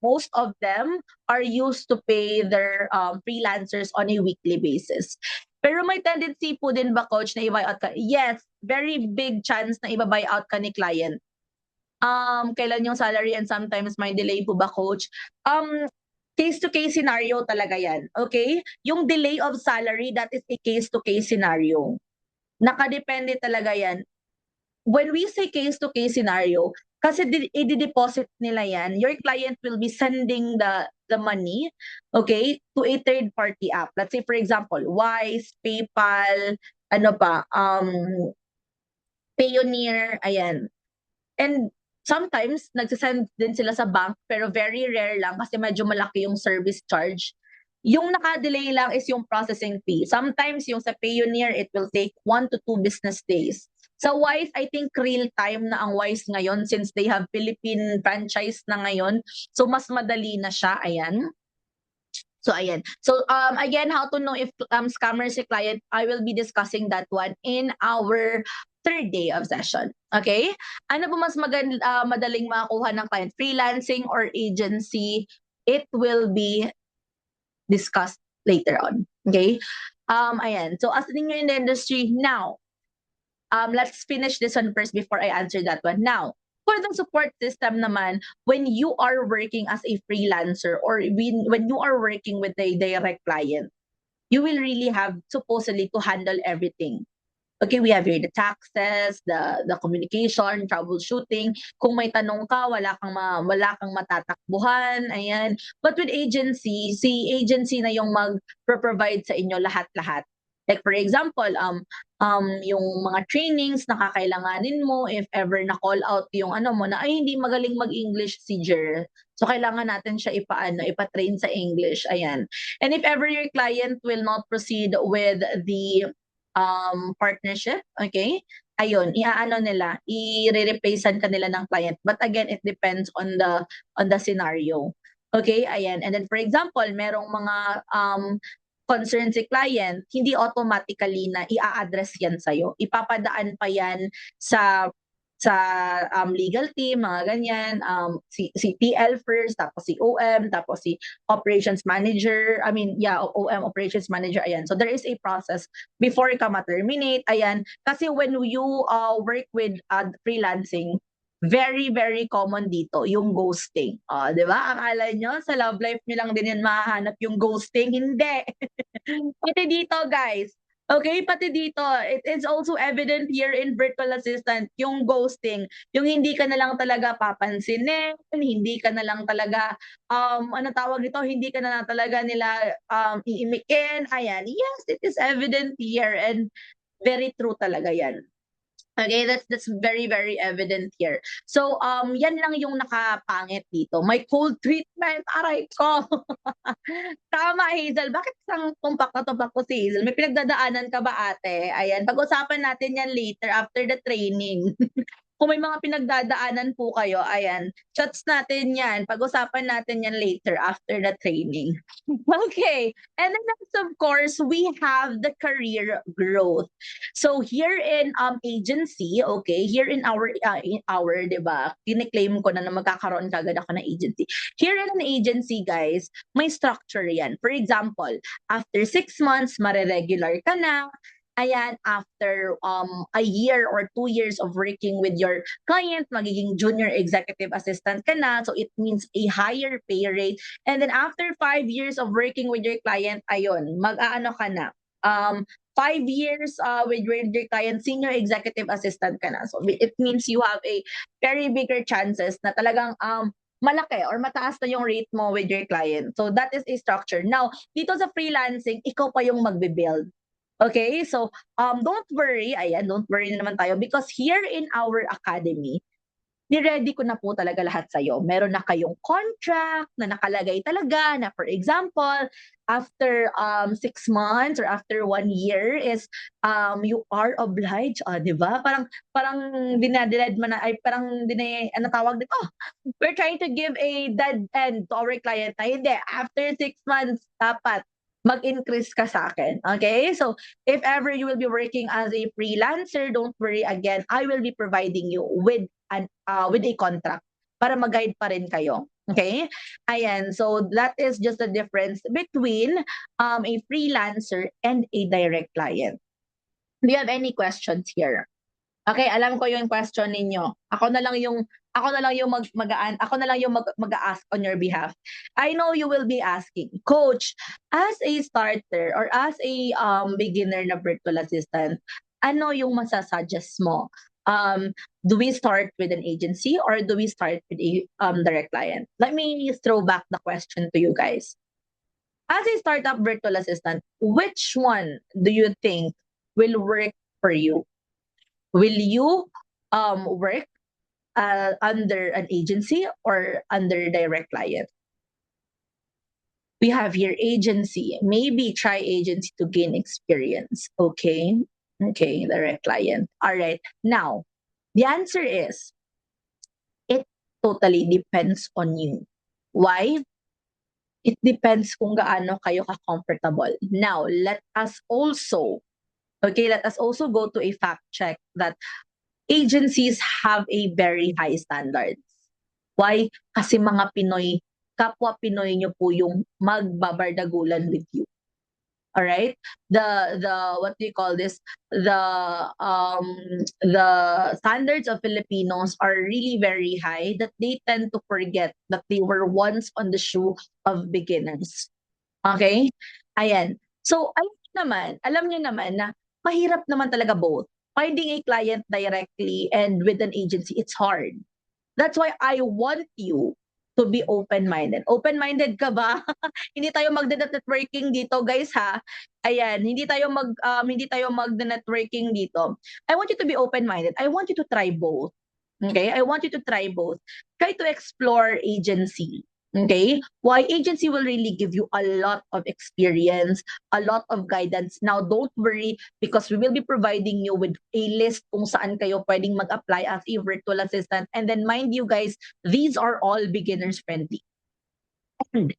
most of them are used to pay their freelancers on a weekly basis. Pero may tendency po din ba, coach, na i-buyout ka? Yes, very big chance na i-buyout ka ni client. Kailan yung salary and sometimes may delay po ba, coach? Case-to-case scenario talaga yan. Okay? Yung delay of salary, that is a case-to-case scenario. Nakadepende talaga yan. When we say case-to-case scenario, kasi i-deposit nila yan, your client will be sending the money, okay, to a third-party app. Let's say, for example, Wise, PayPal, ano pa, Payoneer, ayan. And sometimes, nagsasend din sila sa bank, pero very rare lang kasi medyo malaki yung service charge. Yung naka-delay lang is yung processing fee. Sometimes, yung sa Payoneer, it will take 1 to 2 business days. Sa Wise, I think real time na ang Wise ngayon since they have Philippine franchise na ngayon. So, mas madali na siya. Ayan. So, ayan. So, again, how to know if scammer si client, I will be discussing that one in our third day of session. Okay? Ano po mas madaling makakuha ng client? Freelancing or agency? It will be discussed later on. Okay? Ayan. So, as in in the industry now, let's finish this one first before I answer that one. Now, for the support system naman, when you are working as a freelancer or when you are working with a direct client, you will really have supposedly to handle everything. Okay, we have here the taxes, the communication, troubleshooting. Kung may tanong ka, wala kang matatakbuhan, ayan. But with agency, si agency na yung mag-provide sa inyo lahat-lahat. Like for example, yung mga trainings na kakailanganin mo if ever na call out yung ano mo na ay hindi magaling mag-English si Jer. So kailangan natin siya ipa-train sa English, ayan. And if ever your client will not proceed with the partnership, okay? Ayun, iaano nila, i-replacean ka nila ng client. But again, it depends on the scenario. Okay, ayan. And then for example, merong mga concern si client, hindi automatically na i-address yan sa'yo. Ipapadaan pa yan sa legal team, mga ganyan, si TL first, tapos si OM, tapos si operations manager, OM operations manager, ayan. So there is a process before ka ma-terminate, ayan. Kasi when you work with freelancing, very, very common dito, yung ghosting. Di ba? Akala nyo, sa love life nyo lang din yan mahahanap yung ghosting. Hindi. Pati dito, guys, Okay, pati dito, it is also evident here in virtual assistant, yung ghosting, yung hindi ka na lang talaga papansinin, hindi ka na lang talaga, ano tawag nito, hindi ka na lang talaga nila, iimikin, ayan. Yes, it is evident here and very true talaga yan. Okay, that's very, very evident here. So, yan lang yung nakapangit dito. May cold treatment, aray ko. Tama, Hazel. Bakit isang tumpak na tumpak ko si Hazel? May pinagdadaanan ka ba, ate? Ayan, pag-usapan natin yan later after the training. Kung may mga pinagdadaanan po kayo, ayan, chats natin yan. Pag-usapan natin yan later after the training. Okay. And then next, of course, we have the career growth. So here in agency, okay, here in our, 'di ba? Kine-claim ko na magkakaroon kagad ako ng agency. Here in an agency, guys, may structure 'yan. For example, after 6 months, mare-regular ka na. Ayan, after a year or 2 years of working with your client, magiging junior executive assistant ka na. So it means a higher pay rate. And then after 5 years of working with your client, ayun, mag-aano ka na. 5 years with your client, senior executive assistant ka na. So it means you have a very bigger chances na talagang malaki or mataas na yung rate mo with your client. So that is a structure. Now, dito sa freelancing, ikaw pa yung magbe-build. Okay? So, don't worry. Ayan, don't worry na naman tayo because here in our academy, ni-ready ko na po talaga lahat sa'yo. Meron na kayong contract na nakalagay talaga na for example, after 6 months or after 1 year is you are obliged, di ba? Parang dinadilad mo na, ay parang ano tawag dito? We're trying to give a dead end to our client na hindi. After 6 months, dapat mag-increase ka sa akin. Okay? So, if ever you will be working as a freelancer, don't worry again, I will be providing you with a contract para mag-guide pa rin kayo. Okay? Ayan. So, that is just the difference between a freelancer and a direct client. Do you have any questions here? Okay, alam ko yung question ninyo. Ako na lang yung mag-ask on your behalf. I know you will be asking, Coach, as a starter or as a beginner na virtual assistant, ano yung masasuggest mo? Do we start with an agency or do we start with a direct client? Let me throw back the question to you guys. As a startup virtual assistant, which one do you think will work for you? Will you work under an agency or under direct client? We have here agency. Maybe try agency to gain experience. Okay. Okay, direct client. All right. Now, the answer is it totally depends on you. Why? It depends kung gaano kayo ka-comfortable. Now, let us also go to a fact check that agencies have a very high standards. Why? Kasi mga Pinoy, kapwa Pinoy nyo po yung magbabardagulan with you. All right? The what do you call this? The standards of Filipinos are really very high that they tend to forget that they were once on the shoe of beginners. Okay? Ayan. So, alam niyo naman na mahirap naman talaga both. Finding a client directly and with an agency, it's hard. That's why I want you to be open-minded. Open-minded ka ba? Hindi tayo magda-networking dito, guys, ha? Ayan, hindi tayo magda-networking dito. I want you to be open-minded. I want you to try both. Okay? I want you to try both. Try to explore agency. Okay? Why agency will really give you a lot of experience, a lot of guidance. Now, don't worry because we will be providing you with a list kung saan kayo pwedeng mag-apply as a virtual assistant. And then mind you guys, these are all beginners friendly. And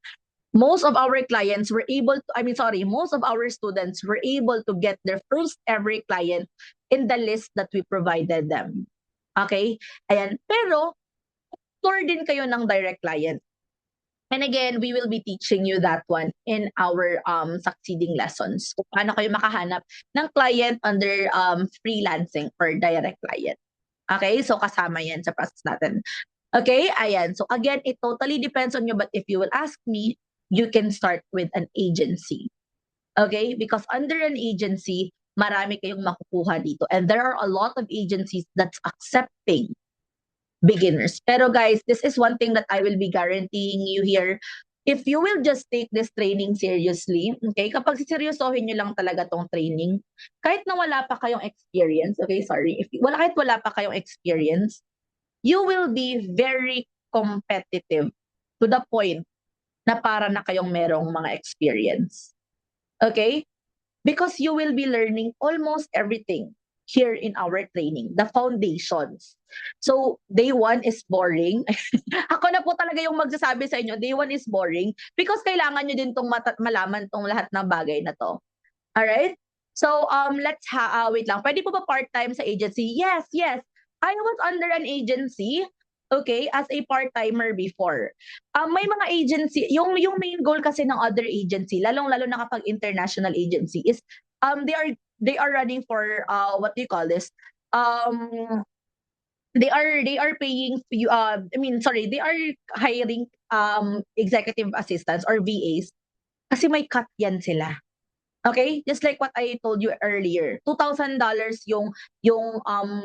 most of our clients were able to, most of our students were able to get their first ever client in the list that we provided them. Okay? Ayan. Pero, tour din kayo ng direct client. And again, we will be teaching you that one in our succeeding lessons. Kung paano kayo makahanap ng client under freelancing or direct client. Okay? So, kasama yan sa process natin. Okay? Ayan. So, again, it totally depends on you. But if you will ask me, you can start with an agency. Okay? Because under an agency, marami kayong makukuha dito. And there are a lot of agencies that's accepting beginners. Pero guys, this is one thing that I will be guaranteeing you here. If you will just take this training seriously, okay, kapag siseryosohin nyo lang talaga tong training, kahit na wala pa kayong experience, okay, sorry, kahit wala pa kayong experience, you will be very competitive to the point na para na kayong merong mga experience. Okay? Because you will be learning almost everything here in our training, the foundations. So, day one is boring. Ako na po talaga yung magsasabi sa inyo, day one is boring because kailangan nyo din tong malaman tong lahat ng bagay na to. Alright? So, wait lang. Pwede po ba part-time sa agency? Yes, yes. I was under an agency, okay, as a part-timer before. May mga agency, yung main goal kasi ng other agency, lalong-lalo na kapag international agency is they are running for what do you call this? They are paying they are hiring executive assistants or VAs kasi may cut yan sila. Okay? Just like what I told you earlier, $2,000 yung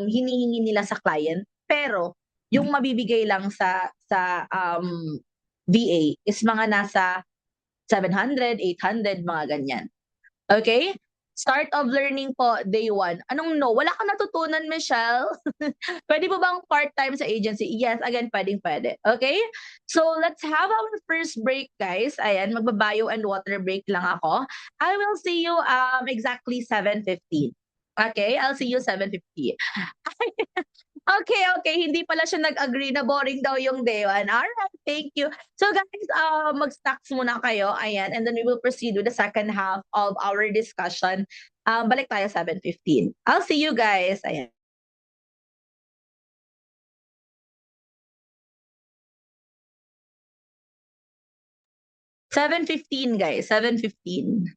hinihingi nila sa client, pero yung mabibigay lang sa VA is mga nasa 700, 800, mga ganyan. Okay? Start of learning po, day one. Anong no? Wala kang natutunan, Michelle? Pwede po bang part-time sa agency? Yes, again, pwede. Okay? So, let's have our first break, guys. Ayan, magbabayo and water break lang ako. I will see you exactly 7:15. Okay? I'll see you 7:50. Okay. Hindi pala siya nag-agree na boring daw yung day one. Alright, thank you. So guys, mag-stocks muna kayo. Ayan, and then we will proceed with the second half of our discussion. Balik tayo 7:15. I'll see you guys. Ayan. 7:15 guys, 7:15.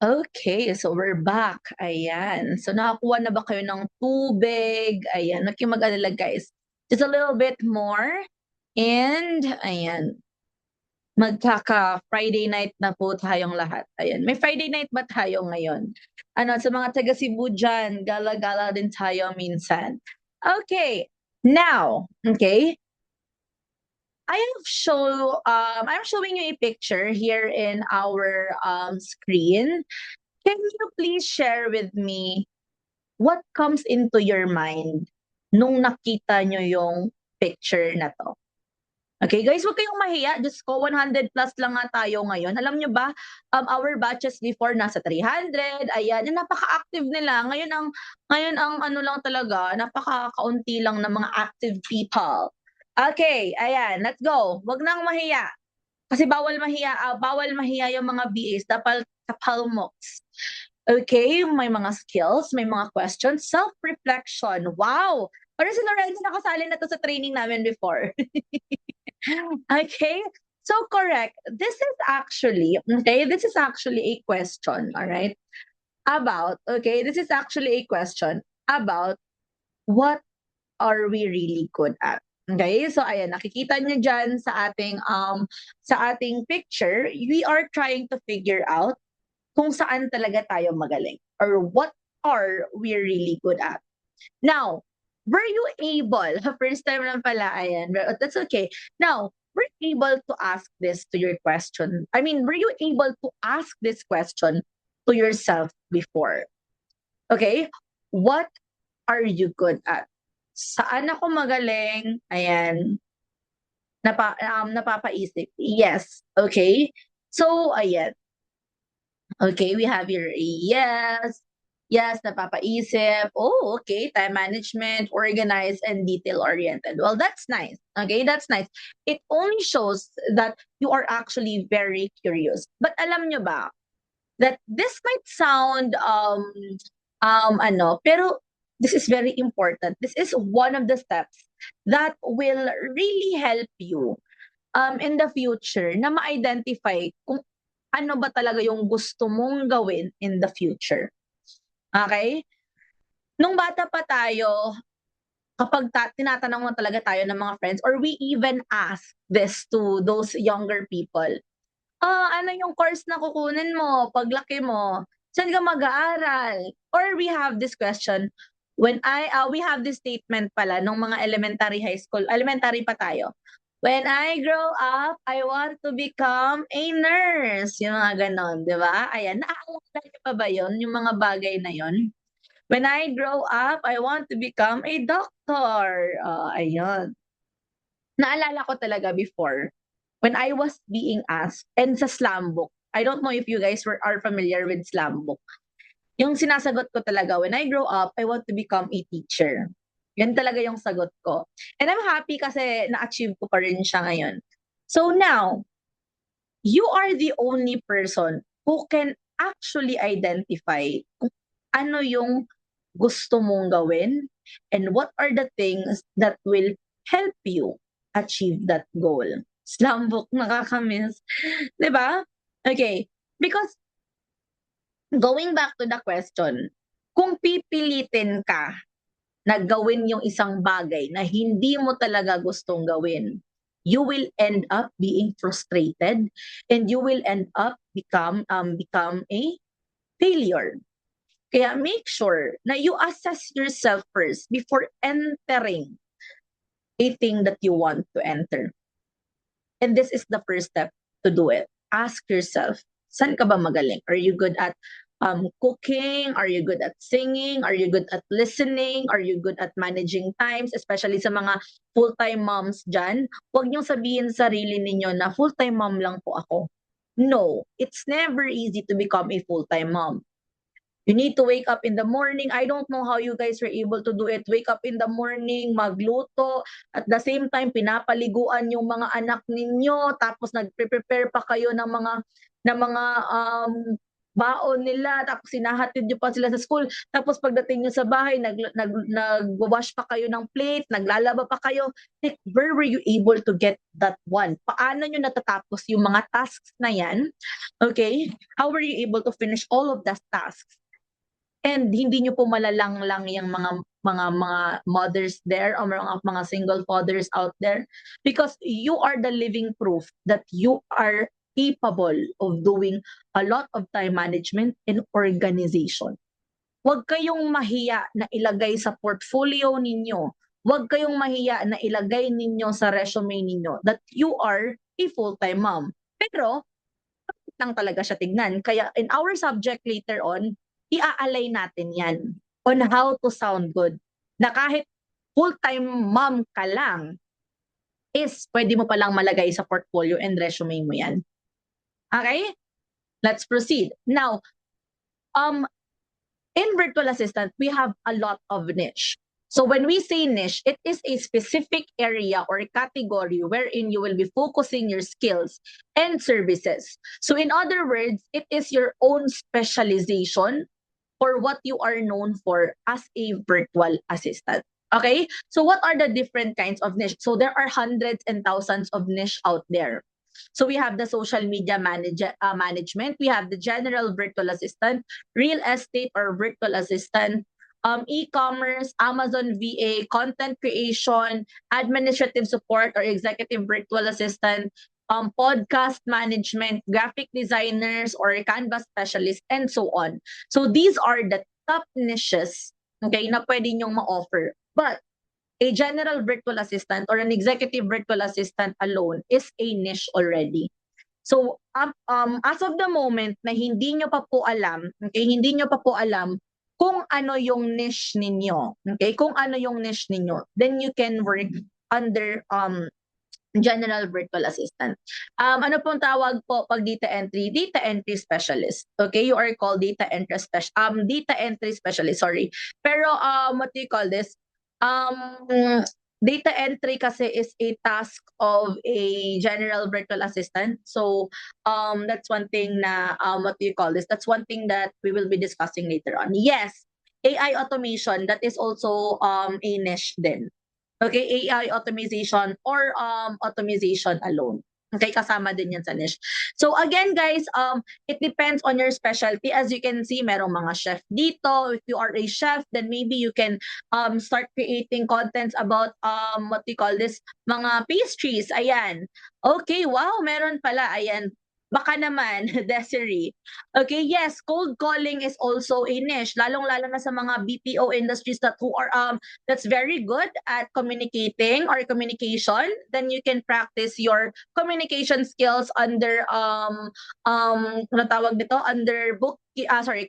Okay, so we're back. Ayan. So nakakuha na ba kayo ng tubig? Ayan, huwag kayong mag-alala guys. Just a little bit more. And ayan, magkaka-Friday night na po tayong lahat. Ayan, may Friday night ba tayo ngayon? Ano, sa mga taga Cebu dyan, gala-gala din tayo minsan. Okay, now, okay, I'm showing you a picture here in our screen. Can you please share with me what comes into your mind nung nakita nyo yung picture na to? Okay, guys, huwag kayong mahiya. Diyos ko, 100 plus lang nga tayo ngayon. Alam nyo ba, our batches before nasa 300, ayan, yung napaka-active nila. Ngayon ang ano lang talaga, napaka-kaunti lang ng mga active people. Okay, ayan, let's go. Huwag nang mahiya. Kasi bawal mahiya yung mga BAs, dapat kapalmoks. Okay, may mga skills, may mga questions, self-reflection. Wow! Parang si Lorenzo nakasali na to sa training namin before. Okay, so correct. This is actually a question, all right, this is actually a question about what are we really good at. Okay, so ayan, nakikita niyo dyan sa ating picture, we are trying to figure out kung saan talaga tayo magaling or what are we really good at. Now, were you able, first time lang pala, ayan, but that's okay. Now, were you able to ask this to your question? I mean, were you able to ask this question to yourself before? Okay, what are you good at? Saan ako magaling? Ayan, napapaisip. Yes, okay. So, ayan. Okay, we have here a yes. Yes, napapaisip. Oh, okay. Time management, organized, and detail-oriented. Well, that's nice. Okay, that's nice. It only shows that you are actually very curious. But alam nyo ba, that this might sound, pero this is very important. This is one of the steps that will really help you in the future na ma-identify kung ano ba talaga yung gusto mong gawin in the future. Okay? Nung bata pa tayo, kapag tinatanong mo talaga tayo ng mga friends or we even ask this to those younger people, ano yung course na kukunin mo paglaki mo? Saan ka mag-aaral? Or we have this question, we have this statement pala nung mga elementary pa tayo. When I grow up, I want to become a nurse. Yung mga ganon, di ba? Ayan, naaalala niyo pa ba yun? Yung mga bagay na yun? When I grow up, I want to become a doctor. Ayun. Naalala ko talaga before, when I was being asked, and sa slam book, I don't know if you guys are familiar with slam book. Yung sinasagot ko talaga, when I grow up, I want to become a teacher. Yan talaga yung sagot ko. And I'm happy kasi na-achieve ko pa rin siya ngayon. So now, you are the only person who can actually identify kung ano yung gusto mong gawin and what are the things that will help you achieve that goal. Slam book, nakakamiss. 'Di ba? Okay, because going back to the question, kung pipilitin ka na gawin yung isang bagay na hindi mo talaga gustong gawin, you will end up being frustrated and you will end up become a failure. Kaya make sure na you assess yourself first before entering a thing that you want to enter. And this is the first step to do it. Ask yourself, saan ka ba magaling? Are you good at cooking? Are you good at singing? Are you good at listening? Are you good at managing times? Especially sa mga full-time moms dyan. Huwag niyong sabihin sa sarili ninyo na full-time mom lang po ako. No, it's never easy to become a full-time mom. You need to wake up in the morning. I don't know how you guys were able to do it. Wake up in the morning, magluto, at the same time pinapaliguan yung mga anak ninyo, tapos nagpe-prepare pa kayo ng mga baon nila, tapos hinahatid niyo pa sila sa school, tapos pagdating niyo sa bahay, nagwawash pa kayo ng plate, naglalaba pa kayo. Like, where were you able to get that one? Paano niyo natatapos yung mga tasks na yan? Okay? How were you able to finish all of those tasks? And hindi niyo po malalang lang yung mga mothers there or mga single fathers out there, because you are the living proof that you are capable of doing a lot of time management and organization. Huwag kayong mahiya na ilagay sa portfolio ninyo. Huwag kayong mahiya na ilagay ninyo sa resume ninyo that you are a full-time mom. Pero lang talaga siya tignan. Kaya in our subject later on, i-aalay natin yan on how to sound good. Na kahit full-time mom ka lang, is pwede mo palang malagay sa portfolio and resume mo yan. Okay? Let's proceed. Now, in virtual assistant, we have a lot of niche. So when we say niche, it is a specific area or category wherein you will be focusing your skills and services. So in other words, it is your own specialization for what you are known for as a virtual assistant. Okay? So what are the different kinds of niche? So there are hundreds and thousands of niche out there. So we have the social media management, we have the general virtual assistant, real estate or virtual assistant, e-commerce, Amazon VA, content creation, administrative support or executive virtual assistant, podcast management, graphic designers or Canvas specialists, and so on. So these are the top niches, okay, na pwede nyong ma-offer. But a general virtual assistant or an executive virtual assistant alone is a niche already. So, as of the moment na hindi nyo pa po alam, okay, hindi nyo pa po alam kung ano yung niche ninyo, okay, kung ano yung niche ninyo, then you can work under general virtual assistant. Ano pong tawag po pag data entry? Data entry specialist. Okay, you are called data entry specialist, sorry. Pero what do you call this? Data entry kasi is a task of a general virtual assistant. So that's one thing na what do you call this? That's one thing that we will be discussing later on. Yes, AI automation, that is also a niche din. Okay, AI automation or automation alone. Okay, kasama din yan sa niche. So again guys, it depends on your specialty. As you can see, merong mga chef dito. If you are a chef, then maybe you can start creating contents about what we call this, mga pastries. Ayan. Okay, wow, meron pala. Ayan. Baka naman, Desiree. Okay, yes, cold calling is also a niche, lalong-lalo na sa mga BPO industries that who are that's very good at communicating or communication. Then you can practice your communication skills under ano tawag dito, under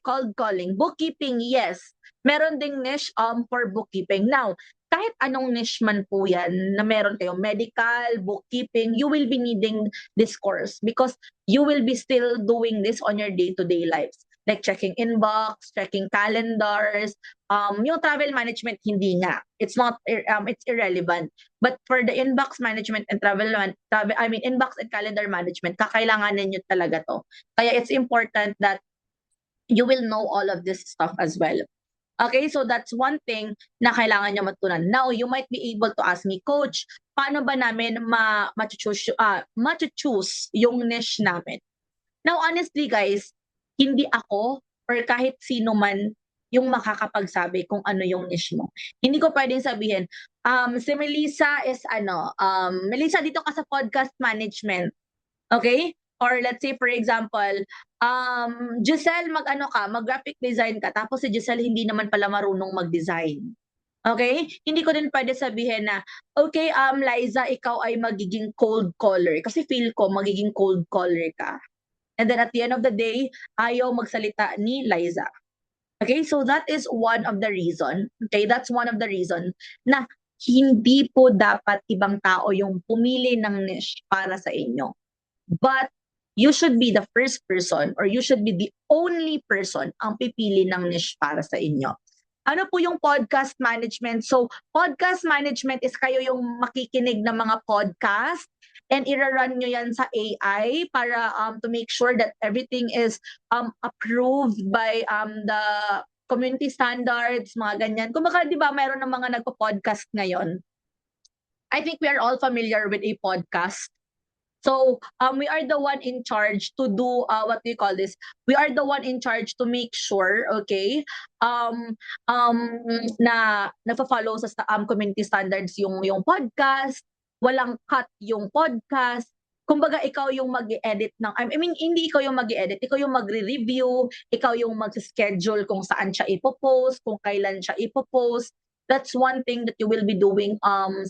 cold calling. Bookkeeping, yes. Meron ding niche for bookkeeping. Now, kahit anong niche man po yan na meron kayo, medical, bookkeeping, you will be needing this course because you will be still doing this on your day-to-day lives. Like checking inbox, checking calendars, yung travel management, hindi nga. It's not, it's irrelevant. But for the inbox management and inbox and calendar management, kakailanganin nyo talaga to. Kaya it's important that you will know all of this stuff as well. Okay, so that's one thing na kailangan nyo matutunan. Now, you might be able to ask me, Coach, paano ba namin ma-choose yung niche namin? Now, honestly guys, hindi ako or kahit sino man yung makakapagsabi kung ano yung niche mo. Hindi ko pwedeng sabihin, si Melissa is Melissa, dito ka sa podcast management. Okay? Or let's say, for example, Giselle, mag-graphic design ka, tapos si Giselle hindi naman pala marunong mag-design. Okay? Hindi ko din pwede sabihin na, okay, Liza, ikaw ay magiging cold caller. Kasi feel ko, magiging cold caller ka. And then at the end of the day, ayaw magsalita ni Liza. Okay? So that is one of the reason. Okay? That's one of the reason na hindi po dapat ibang tao yung pumili ng niche para sa inyo. But you should be the first person or you should be the only person ang pipili ng niche para sa inyo. Ano po yung podcast management? So, podcast management is kayo yung makikinig ng mga podcast and ira-run nyo yan sa AI para to make sure that everything is approved by the community standards, mga ganyan. Kumbaga, di ba, mayroon ng mga nagpo-podcast ngayon. I think we are all familiar with a podcast. So we are the one in charge to do what do you call this? We are the one in charge to make sure, okay, na nagfa-follow sa community standards yung podcast, walang cut yung podcast. Kumbaga ikaw yung mag-edit ng I mean hindi ikaw yung mag-edit, ikaw yung magre-review, ikaw yung mag-schedule kung saan siya ipo-post, kung kailan siya ipo-post. That's one thing that you will be doing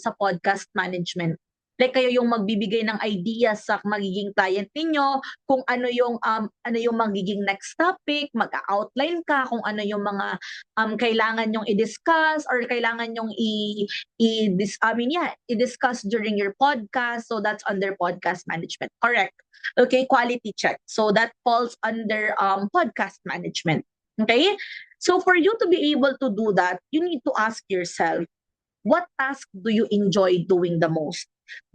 sa podcast management. Like kayo yung magbibigay ng ideas sa magiging client ninyo, kung ano yung magiging next topic, mag-outline ka kung ano yung mga kailangan nyong i-discuss or kailangan nyong i-discuss during your podcast. So that's under podcast management. Correct. Okay, quality check. So that falls under podcast management. Okay? So for you to be able to do that, you need to ask yourself, what task do you enjoy doing the most?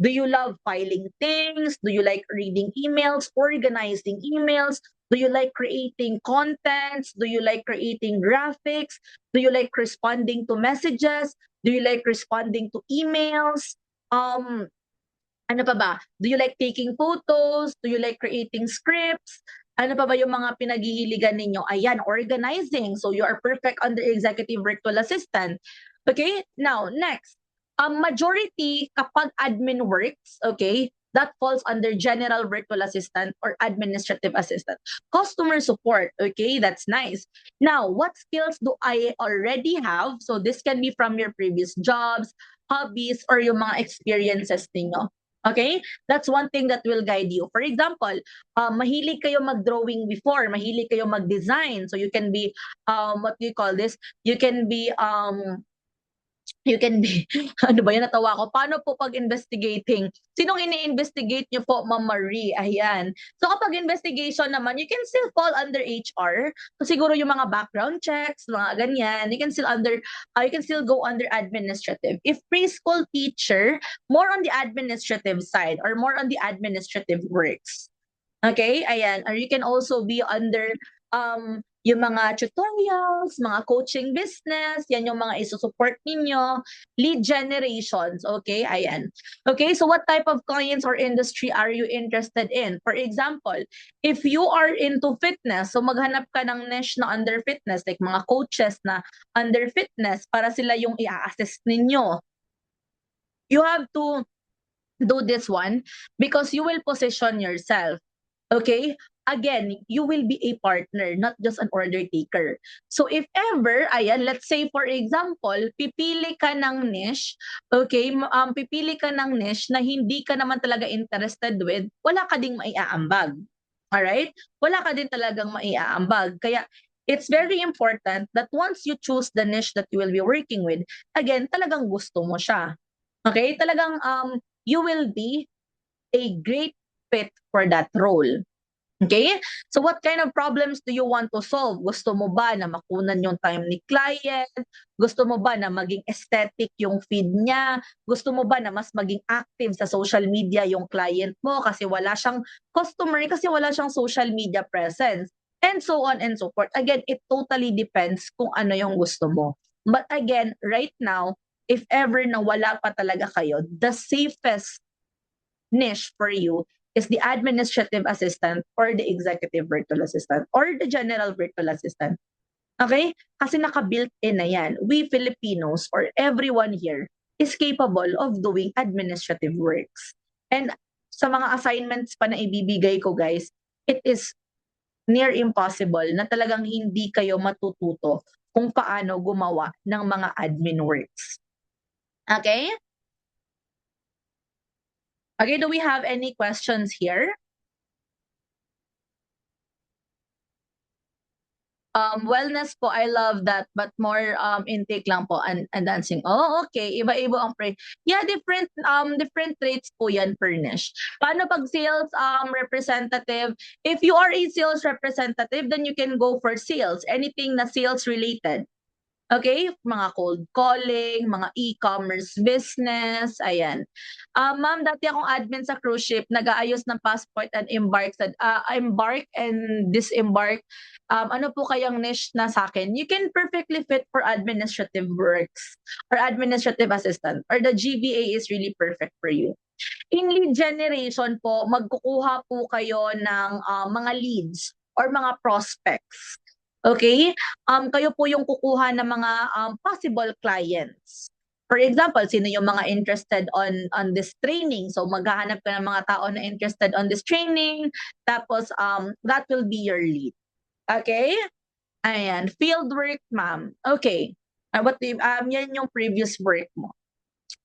Do you love filing things? Do you like reading emails, organizing emails? Do you like creating contents? Do you like creating graphics? Do you like responding to messages? Do you like responding to emails? Ano pa ba? Do you like taking photos? Do you like creating scripts? Ano pa ba yung mga pinaghihiligan ninyo? Ayan, organizing. So you are perfect under executive virtual assistant. Okay, now next. Majority kapag admin works, okay, that falls under general virtual assistant or administrative assistant. Customer support, okay, that's nice. Now, what skills do I already have? So this can be from your previous jobs, hobbies, or yung mga experiences ninyo. Okay? That's one thing that will guide you. For example, mahilig kayo mag-drawing before, mahilig kayo mag-design. So you can be, what do you call this? You can be, ano ba yan, natawa ko. Paano po pag investigating? Sinong ini-investigate nyo po, Ma'am Marie? Ayan. So kapag investigation naman, you can still fall under HR. So siguro yung mga background checks, mga ganyan, you can still go under administrative. If preschool teacher, more on the administrative side or more on the administrative works. Okay, ayan. Or you can also be under yung mga tutorials, mga coaching business, yan yung mga isusupport ninyo, lead generations, okay, ayan. Okay, so what type of clients or industry are you interested in? For example, if you are into fitness, so maghanap ka ng niche na under fitness, like mga coaches na under fitness, para sila yung i-assist ninyo. You have to do this one because you will position yourself. Okay? Again, you will be a partner, not just an order taker. So if ever, ayan, let's say for example, pipili ka ng niche, okay, pipili ka ng niche na hindi ka naman talaga interested with, wala ka ding maiaambag. Alright? Wala ka din talagang maiaambag. Kaya it's very important that once you choose the niche that you will be working with, again, talagang gusto mo siya. Okay? Talagang you will be a great fit for that role. Okay? So what kind of problems do you want to solve? Gusto mo ba na makunan yung time ni client? Gusto mo ba na maging aesthetic yung feed niya? Gusto mo ba na mas maging active sa social media yung client mo kasi wala siyang customer, kasi wala siyang social media presence? And so on and so forth. Again, it totally depends kung ano yung gusto mo. But again, right now, if ever na wala pa talaga kayo, the safest niche for you is the administrative assistant or the executive virtual assistant or the general virtual assistant. Okay? Kasi naka-built-in na yan. We Filipinos or everyone here is capable of doing administrative works. And sa mga assignments pa na ibibigay ko, guys, it is near impossible na talagang hindi kayo matututo kung paano gumawa ng mga admin works. Okay? Okay, do we have any questions here? Wellness po, I love that, but more intake lang po and dancing. Oh, okay. Iba-iba ang yeah, different rates po yan per niche. Paano pag sales representative? If you are a sales representative, then you can go for sales, anything na sales related. Okay, mga cold calling, mga e-commerce business, ayan. Ma'am, dati akong admin sa cruise ship, nag-aayos ng passport and embark and disembark. Ano po kayang niche na sa akin? You can perfectly fit for administrative works or administrative assistant, or the GBA is really perfect for you. In lead generation po, magkukuha po kayo ng mga leads or mga prospects. Okay? Kayo po yung kukuha ng mga possible clients. For example, sino yung mga interested on this training? So maghahanap ka ng mga tao na interested on this training. Tapos that will be your lead. Okay? Ayan, field work, ma'am. Okay. Yan yung previous work mo.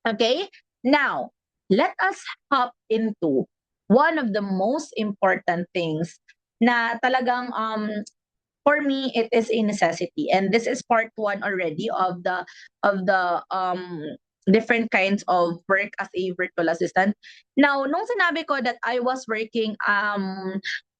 Okay? Now, let us hop into one of the most important things na talagang for me it is a necessity, and this is part one already of the different kinds of work as a virtual assistant. Now, nung sinabi ko that I was working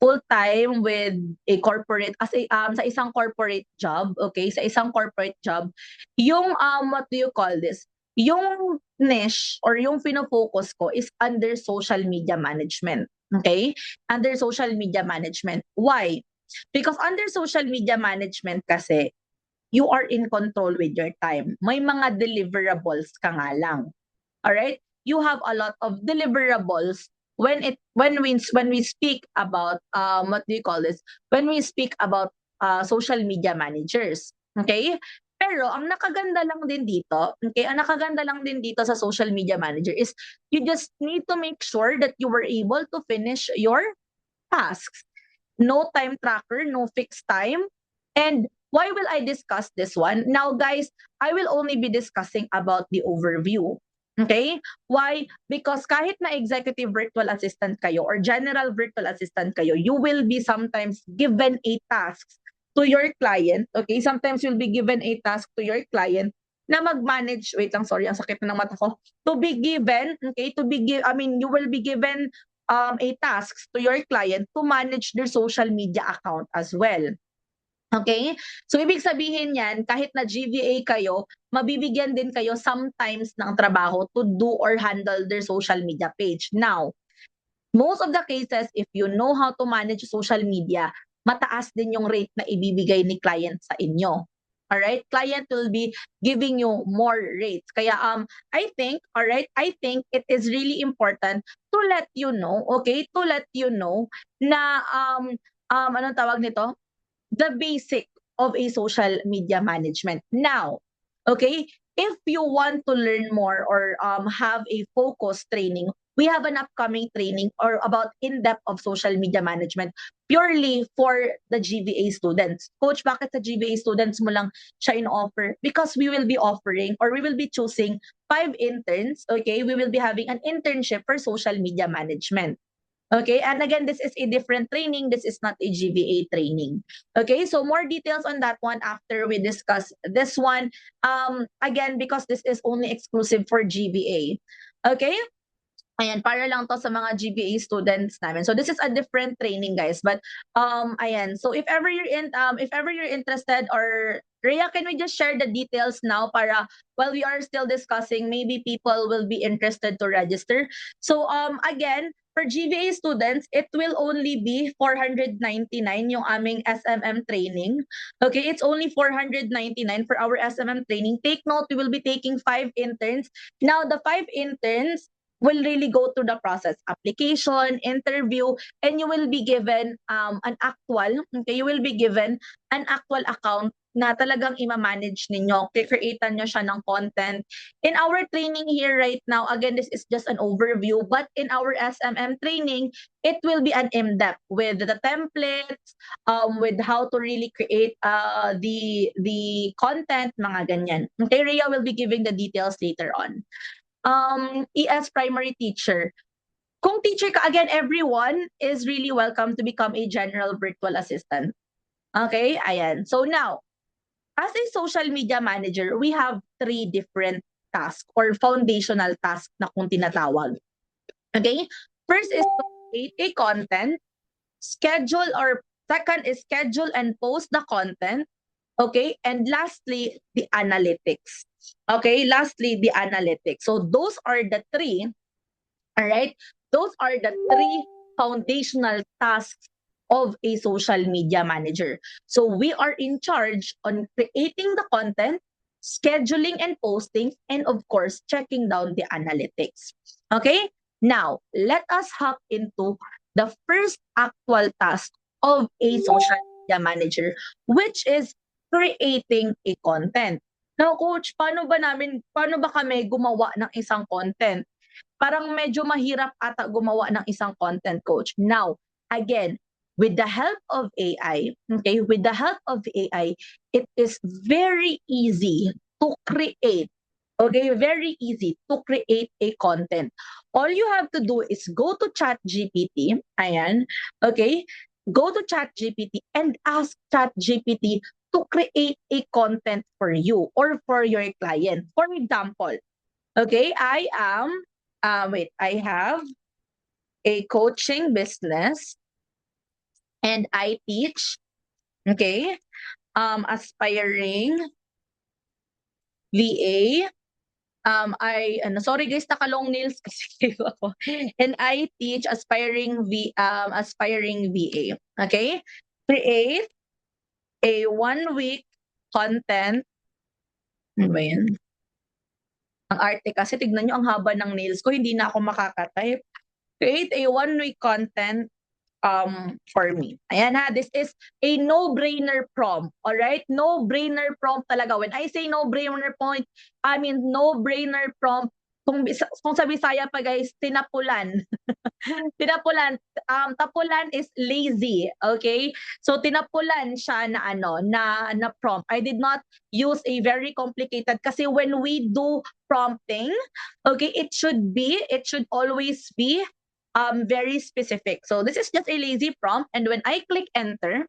full time with a corporate as a sa isang corporate job, okay, sa isang corporate job, yung what do you call this, yung niche or yung fino-focus ko is under social media management. Okay? Under social media management. Why? Because under social media management kasi, you are in control with your time. May mga deliverables ka nga lang. Alright? You have a lot of deliverables when we speak about what do you call this? When we speak about social media managers. Okay? Pero ang nakaganda lang din dito, okay, ang nakaganda lang din dito sa social media manager is you just need to make sure that you were able to finish your tasks. No time tracker, no fixed time. And why will I discuss this one? Now, guys, I will only be discussing about the overview. Okay? Why? Because kahit na executive virtual assistant kayo or general virtual assistant kayo, you will be sometimes given a task to your client. Okay? Sometimes you'll be given a task to your client na mag-manage, wait lang, sorry, ang sakit na ng mata ko. To be given, okay, you will be given a task to your client to manage their social media account as well. Okay? So, ibig sabihin yan, kahit na GVA kayo, mabibigyan din kayo sometimes ng trabaho to do or handle their social media page. Now, most of the cases, if you know how to manage social media, mataas din yung rate na ibibigay ni client sa inyo. Alright? Client will be giving you more rates. Kaya I think it is really important to let you know, okay? To let you know na anong tawag nito? The basic of a social media management. Now, okay, if you want to learn more or have a focus training, we have an upcoming training or about in-depth of social media management purely for the GVA students. Coach, bakit sa GVA students mo lang siya in-offer? Because we will be offering or we will be choosing 5 interns, okay? We will be having an internship for social media management. Okay, and again, this is a different training. This is not a GVA training. Okay, so more details on that one after we discuss this one. Again, because this is only exclusive for GVA. Okay, ayan, para lang to sa mga GBA students namin. So this is a different training, guys. But ayan. So if ever you're interested, or Rhea, can we just share the details now para while we are still discussing, maybe people will be interested to register. So again, for GBA students, it will only be 499 yung aming SMM training. Okay, it's only 499 for our SMM training. Take note, we will be taking 5 interns. Now, the 5 interns will really go through the process, application, interview, and you will be given you will be given an actual account na talagang ima-manage ninyo, createan nyo siya ng content. In our training here right now, again, this is just an overview, but in our SMM training, it will be an in-depth with the templates, with how to really create the content, mga ganyan. Okay, Rhea will be giving the details later on. ES primary teacher. Kung teacher ka, again, everyone is really welcome to become a general virtual assistant. Okay, ayan. So now, as a social media manager, we have 3 different tasks or foundational tasks na kung tinatawag. Okay? First is to create a content, schedule and post the content. Okay, and lastly, the analytics. Okay, lastly, the analytics. So those are the three, all right? Those are the three foundational tasks of a social media manager. So we are in charge on creating the content, scheduling and posting, and of course, checking down the analytics. Okay? Now, let us hop into the first actual task of a social media manager, which is creating a content. Now, coach, paano ba kami gumawa ng isang content? Parang medyo mahirap ata gumawa ng isang content, coach. Now, again, with the help of AI, okay, with the help of AI, it is very easy to create, okay, very easy to create a content. All you have to do is go to ChatGPT, ayan, okay, go to ChatGPT and ask ChatGPT to create a content for you or for your client. For example, okay, I have a coaching business and I teach, okay, aspiring VA. Sorry guys, naka-long nails kasi ako. And I teach aspiring VA. Okay? Create a 1 week content. Ano ba yan? Ang arte kasi, tignan nyo ang haba ng nails ko, hindi na ako makaka-type. Create a 1 week content for me. Ayan ha, this is a no-brainer prompt. All right? No-brainer prompt talaga. When I say no-brainer prompt, I mean no-brainer prompt. Kung sa Bisaya pa guys, tinapulan. Tinapulan. Tapulan is lazy. Okay? So tinapulan siya na na prompt. I did not use a very complicated kasi when we do prompting, okay, it should always be very specific. So this is just a lazy prompt and when I click enter,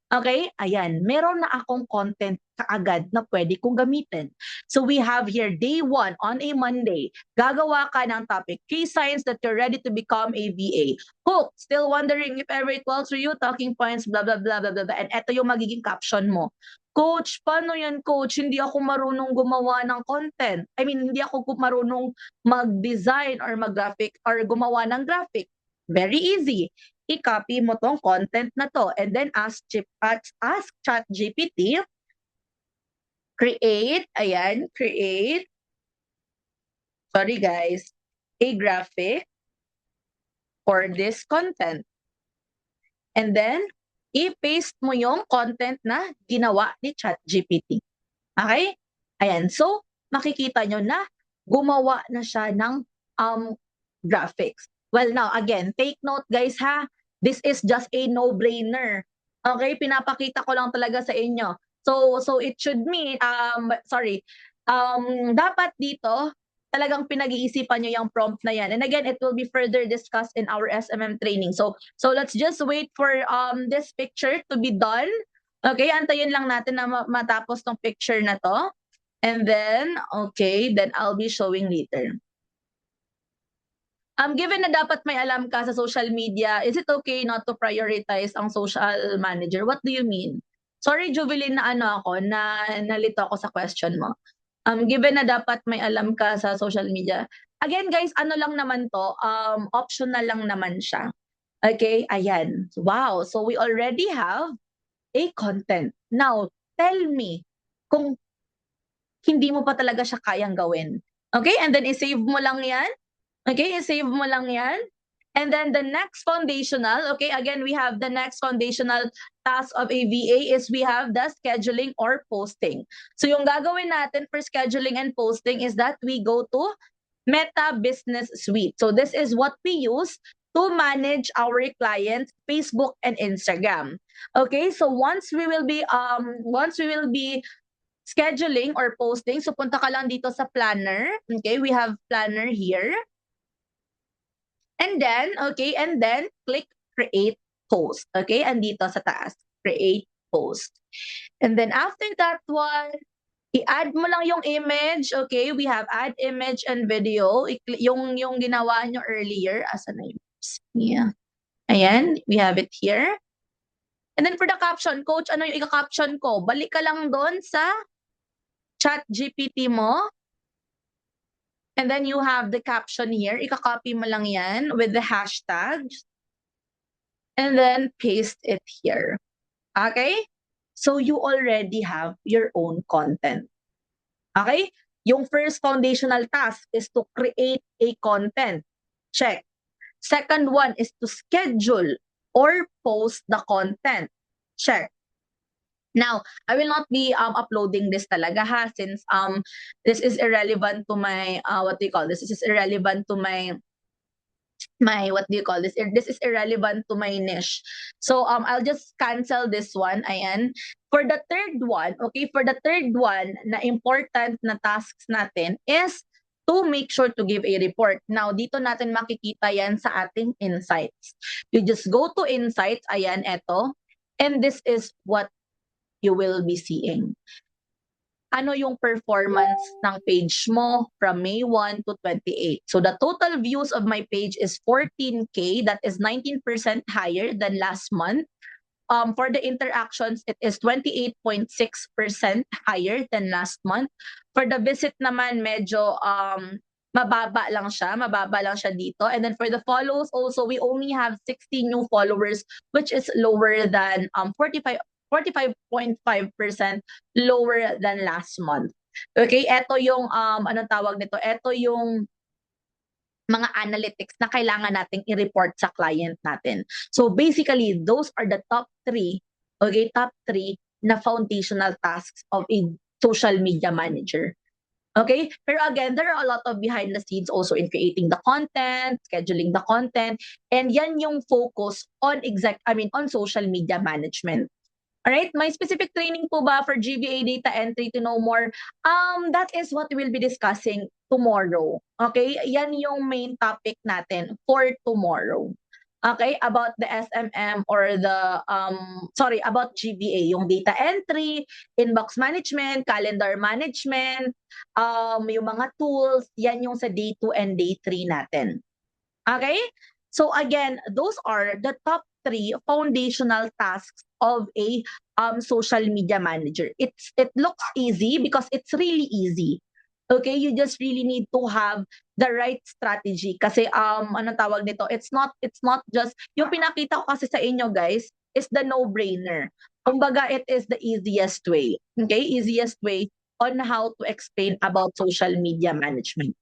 okay, ayan, meron na akong content kaagad na pwede kong gamitin. So we have here day 1 on a Monday. Gagawa ka ng topic, 3 signs that you're ready to become a VA. Hook, still wondering if ever it works for you, talking points, blah, blah, blah, blah, blah, blah. And eto yung magiging caption mo. Coach, paano yan, coach? Hindi ako marunong gumawa ng content. I mean, hindi ako marunong mag-design or mag-graphic or gumawa ng graphic. Very easy. I-copy mo tong content na to and then ask ChatGPT, create, sorry guys, a graphic for this content. And then, i-paste mo yung content na ginawa ni ChatGPT. Okay? Ayan. So, makikita nyo na gumawa na siya ng graphics. Well, now, again, take note guys ha, this is just a no-brainer. Okay? Pinapakita ko lang talaga sa inyo. So it should mean, dapat dito, talagang pinag-iisipan nyo yung prompt na yan. And again, it will be further discussed in our SMM training. So let's just wait for this picture to be done. Okay, antayin lang natin na matapos tong picture na to. And then, okay, then I'll be showing later. Given na dapat may alam ka sa social media, is it okay not to prioritize ang social manager? What do you mean? Sorry, Jubilin, na nalito ako sa question mo. Given na dapat may alam ka sa social media, again guys, ano lang naman to, optional lang naman siya. Okay, ayan. Wow, so we already have a content. Now, tell me kung hindi mo pa talaga siya kayang gawin. Okay, and then i-save mo lang yan. Okay, i-save mo lang yan. And then the next foundational, okay, again, we have the next foundational task of a VA is we have the scheduling or posting. So yung gagawin natin for scheduling and posting is that we go to Meta Business Suite. So this is what we use to manage our clients' Facebook and Instagram. Okay, so once we will be scheduling or posting, so punta ka lang dito sa planner. Okay, we have planner here. And then, okay, and then click create post. Okay, andito sa taas, create post. And then after that one, i-add mo lang yung image. Okay, we have add image and video. Yung ginawa nyo earlier, asan na yun? Yeah. Ayan, we have it here. And then for the caption, coach, ano yung ika-caption ko? Balik ka lang doon sa ChatGPT mo. And then you have the caption here. Ika-copy mo lang yan with the hashtags. And then paste it here. Okay? So you already have your own content. Okay? Yung first foundational task is to create a content. Check. Second one is to schedule or post the content. Check. Now, I will not be uploading this talaga ha, since this is irrelevant to my what do you call this? This is irrelevant to my what do you call this? This is irrelevant to my niche. So I'll just cancel this one. Ayan. For the third one, okay, for the third one na important na tasks natin is to make sure to give a report. Now, dito natin makikita yan sa ating insights. You just go to insights, ayan, eto, and this is what you will be seeing. Ano yung performance ng page mo from May 1 to 28. So the total views of my page is 14K. That is 19% higher than last month. For the interactions, it is 28.6% higher than last month. For the visit naman, medyo mababa lang siya dito. And then for the follows also, we only have 60 new followers, which is lower than 45.5% lower than last month. Okay, ito yung anong tawag nito? Ito yung mga analytics na kailangan nating i-report sa client natin. So basically, those are the top 3, okay, top 3 na foundational tasks of a social media manager. Okay? Pero again, there are a lot of behind the scenes also in creating the content, scheduling the content, and yan yung focus on on social media management. Alright, may specific training po ba for GBA data entry to know more? That is what we'll be discussing tomorrow. Okay, yan yung main topic natin for tomorrow. Okay, about the SMM or the, about GBA, yung data entry, inbox management, calendar management, yung mga tools, yan yung sa day 2 and day 3 natin. Okay? So again, those are the top 3 foundational tasks of a social media manager. It looks easy because it's really easy. Okay, you just really need to have the right strategy kasi anong tawag nito? It's not just yung pinakita ko kasi sa inyo guys is the no-brainer. Kumbaga, it is the easiest way. Okay, easiest way on how to explain about social media management.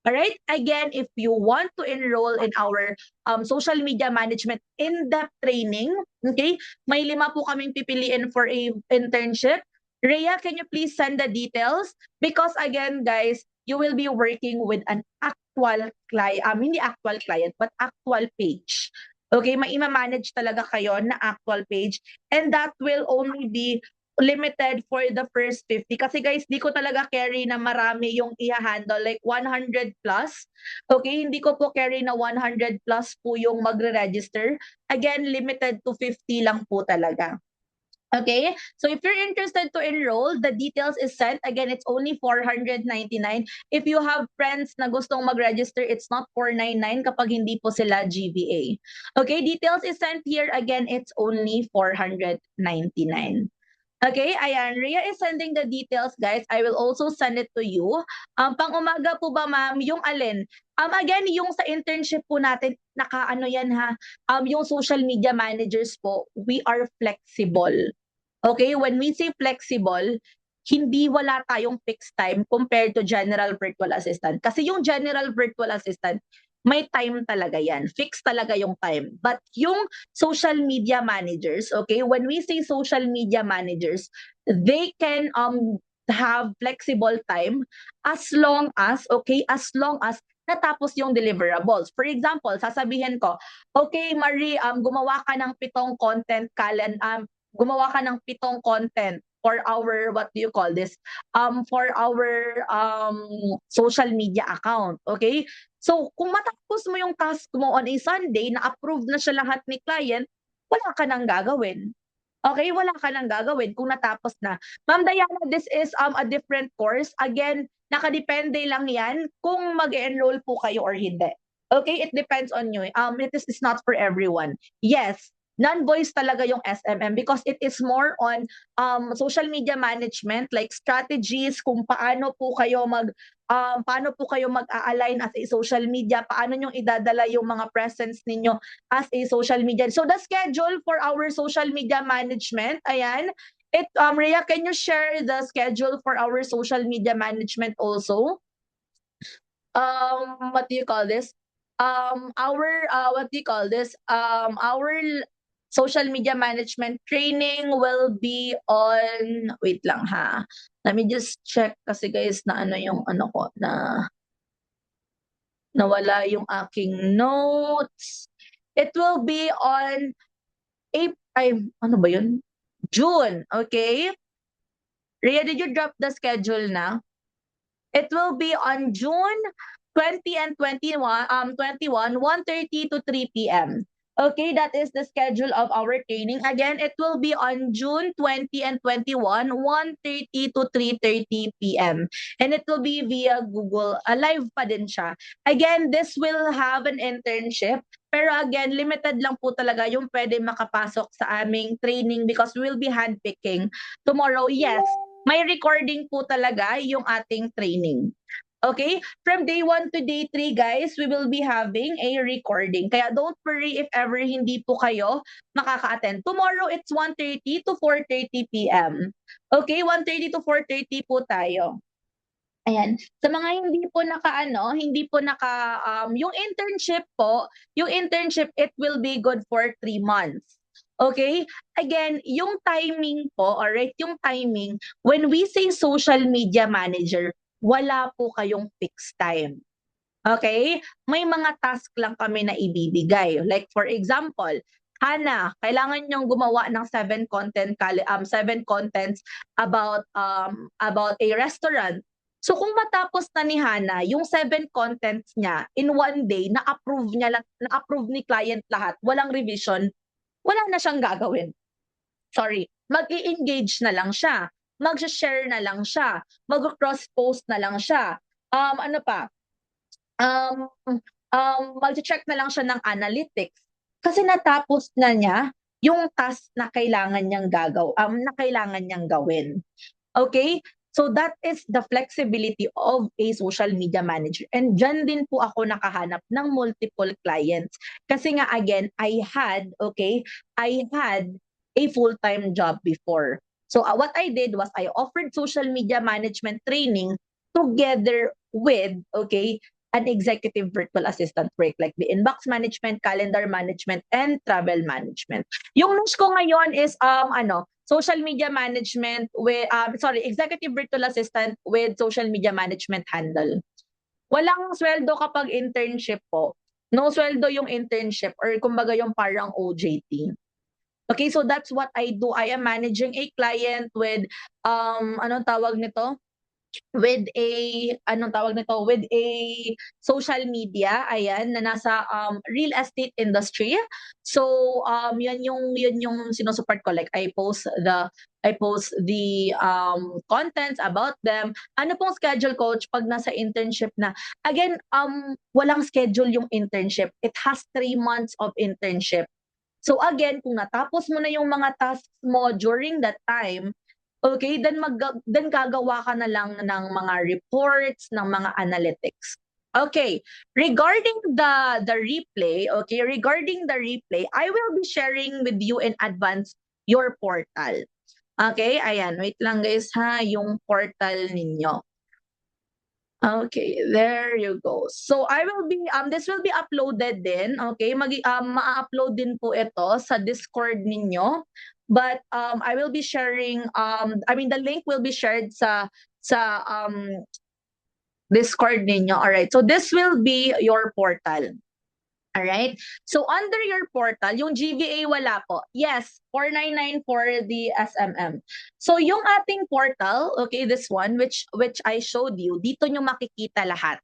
Alright, again, if you want to enroll in our social media management in-depth training, okay, may 5 po kaming pipiliin for a internship. Rhea, can you please send the details? Because again, guys, you will be working with an actual client, hindi actual client, but actual page. Okay, may ima-manage talaga kayo na actual page, and that will only be limited for the first 50. Kasi guys, di ko talaga carry na marami yung i-handle, like 100 plus. Okay, hindi ko po carry na 100 plus po yung magre-register. Again, limited to 50 lang po talaga. Okay, so if you're interested to enroll, the details is sent. Again, it's only 499. If you have friends na gustong mag-register, it's not 499 kapag hindi po sila GBA. Okay, details is sent here. Again, it's only 499. Okay, ayan, Rhea is sending the details, guys. I will also send it to you. Pang-umaga po ba, ma'am? Yung alin? Again, yung sa internship po natin, nakaano yan ha, yung social media managers po, we are flexible. Okay, when we say flexible, hindi wala tayong fixed time compared to general virtual assistant. Kasi yung general virtual assistant, may time talaga yan. Fixed talaga yung time. But yung social media managers, okay, when we say social media managers, they can have flexible time as long as natapos yung deliverables. For example, sasabihin ko, okay, Marie, gumawa ka ng 7 content gumawa ka ng 7 content for our, what do you call this? For our social media account. Okay? So, kung matapos mo yung task mo on a Sunday, na-approve na siya lahat ni client, wala ka nang gagawin. Okay? Wala ka nang gagawin kung natapos na. Ma'am Diana, this is a different course. Again, nakadepende lang yan kung mag-enroll po kayo or hindi. Okay? It depends on you. It's not for everyone. Yes, non-voice talaga yung SMM because it is more on social media management, like strategies kung paano po kayo mag-a-align as a social media, paano nyo idadala yung mga presence ninyo as a social media. So the schedule for our social media management, ayan, Rhea, can you share the schedule for our social media management also? What do you call this? Our what do you call this? Social media management training will be on, wait lang ha. Let me just check kasi guys na ano yung ano ko na nawala yung aking notes. It will be on ano ba yun? June, okay? Rhea, did you drop the schedule na? It will be on June 20 and 21, 1:30 to 3 p.m. Okay, that is the schedule of our training. Again, it will be on June 20 and 21, 1:30 to 3:30 p.m. And it will be via Google. Live pa din siya. Again, this will have an internship. Pero again, limited lang po talaga yung pwede makapasok sa aming training because we'll be handpicking. Tomorrow, yes, may recording po talaga yung ating training. Okay? From day 1 to day 3, guys, we will be having a recording. Kaya don't worry if ever hindi po kayo makaka-attend. Tomorrow, it's 1:30 to 4:30 p.m. Okay? 1:30 to 4:30 po tayo. Ayan. Sa mga hindi po yung internship, it will be good for 3 months. Okay? Again, yung timing po, alright, yung timing, when we say social media manager, wala po kayong fixed time. Okay? May mga task lang kami na ibibigay. Like for example, Hana, kailangan niyong gumawa ng 7 contents about a restaurant. So kung matapos na ni Hana yung 7 contents niya in one day, na-approve ni client lahat, walang revision, wala na siyang gagawin. Sorry, mag-i-engage na lang siya, mag-share na lang siya, mag-cross-post na lang siya. Ano pa? Mag-check na lang siya ng analytics. Kasi natapos na niya yung task na kailangan niyang gawin. Okay? So that is the flexibility of a social media manager. And dyan din po ako nakahanap ng multiple clients. Kasi nga again, I had a full-time job before. So what I did was I offered social media management training together with, an executive virtual assistant work like the inbox management, calendar management, and travel management. Yung niche ko ngayon is social media management with executive virtual assistant with social media management handle. Walang sweldo kapag internship po. No sweldo yung internship or kumbaga yung parang OJT. Okay, so that's what I do. I am managing a client with anong tawag nito? With a social media, ayan, na nasa real estate industry. So yun yung sinusupport ko, like I post the contents about them. Ano pong schedule, coach, pag nasa internship na? Again, walang schedule yung internship. It has 3 months of internship. So again, kung natapos mo na yung mga tasks mo during that time, okay, then gagawa ka na lang ng mga reports, ng mga analytics. Okay, regarding the replay, I will be sharing with you in advance your portal. Okay, ayan, wait lang guys ha, yung portal ninyo. Okay, there you go. So this will be uploaded din, okay? Ma-upload din po ito sa Discord ninyo. But I will be sharing the link will be shared sa Discord ninyo. All right. So this will be your portal. All right. So under your portal, yung GVA wala po. Yes, 499 for the SMM. So yung ating portal, okay, this one which I showed you, dito nyo makikita lahat.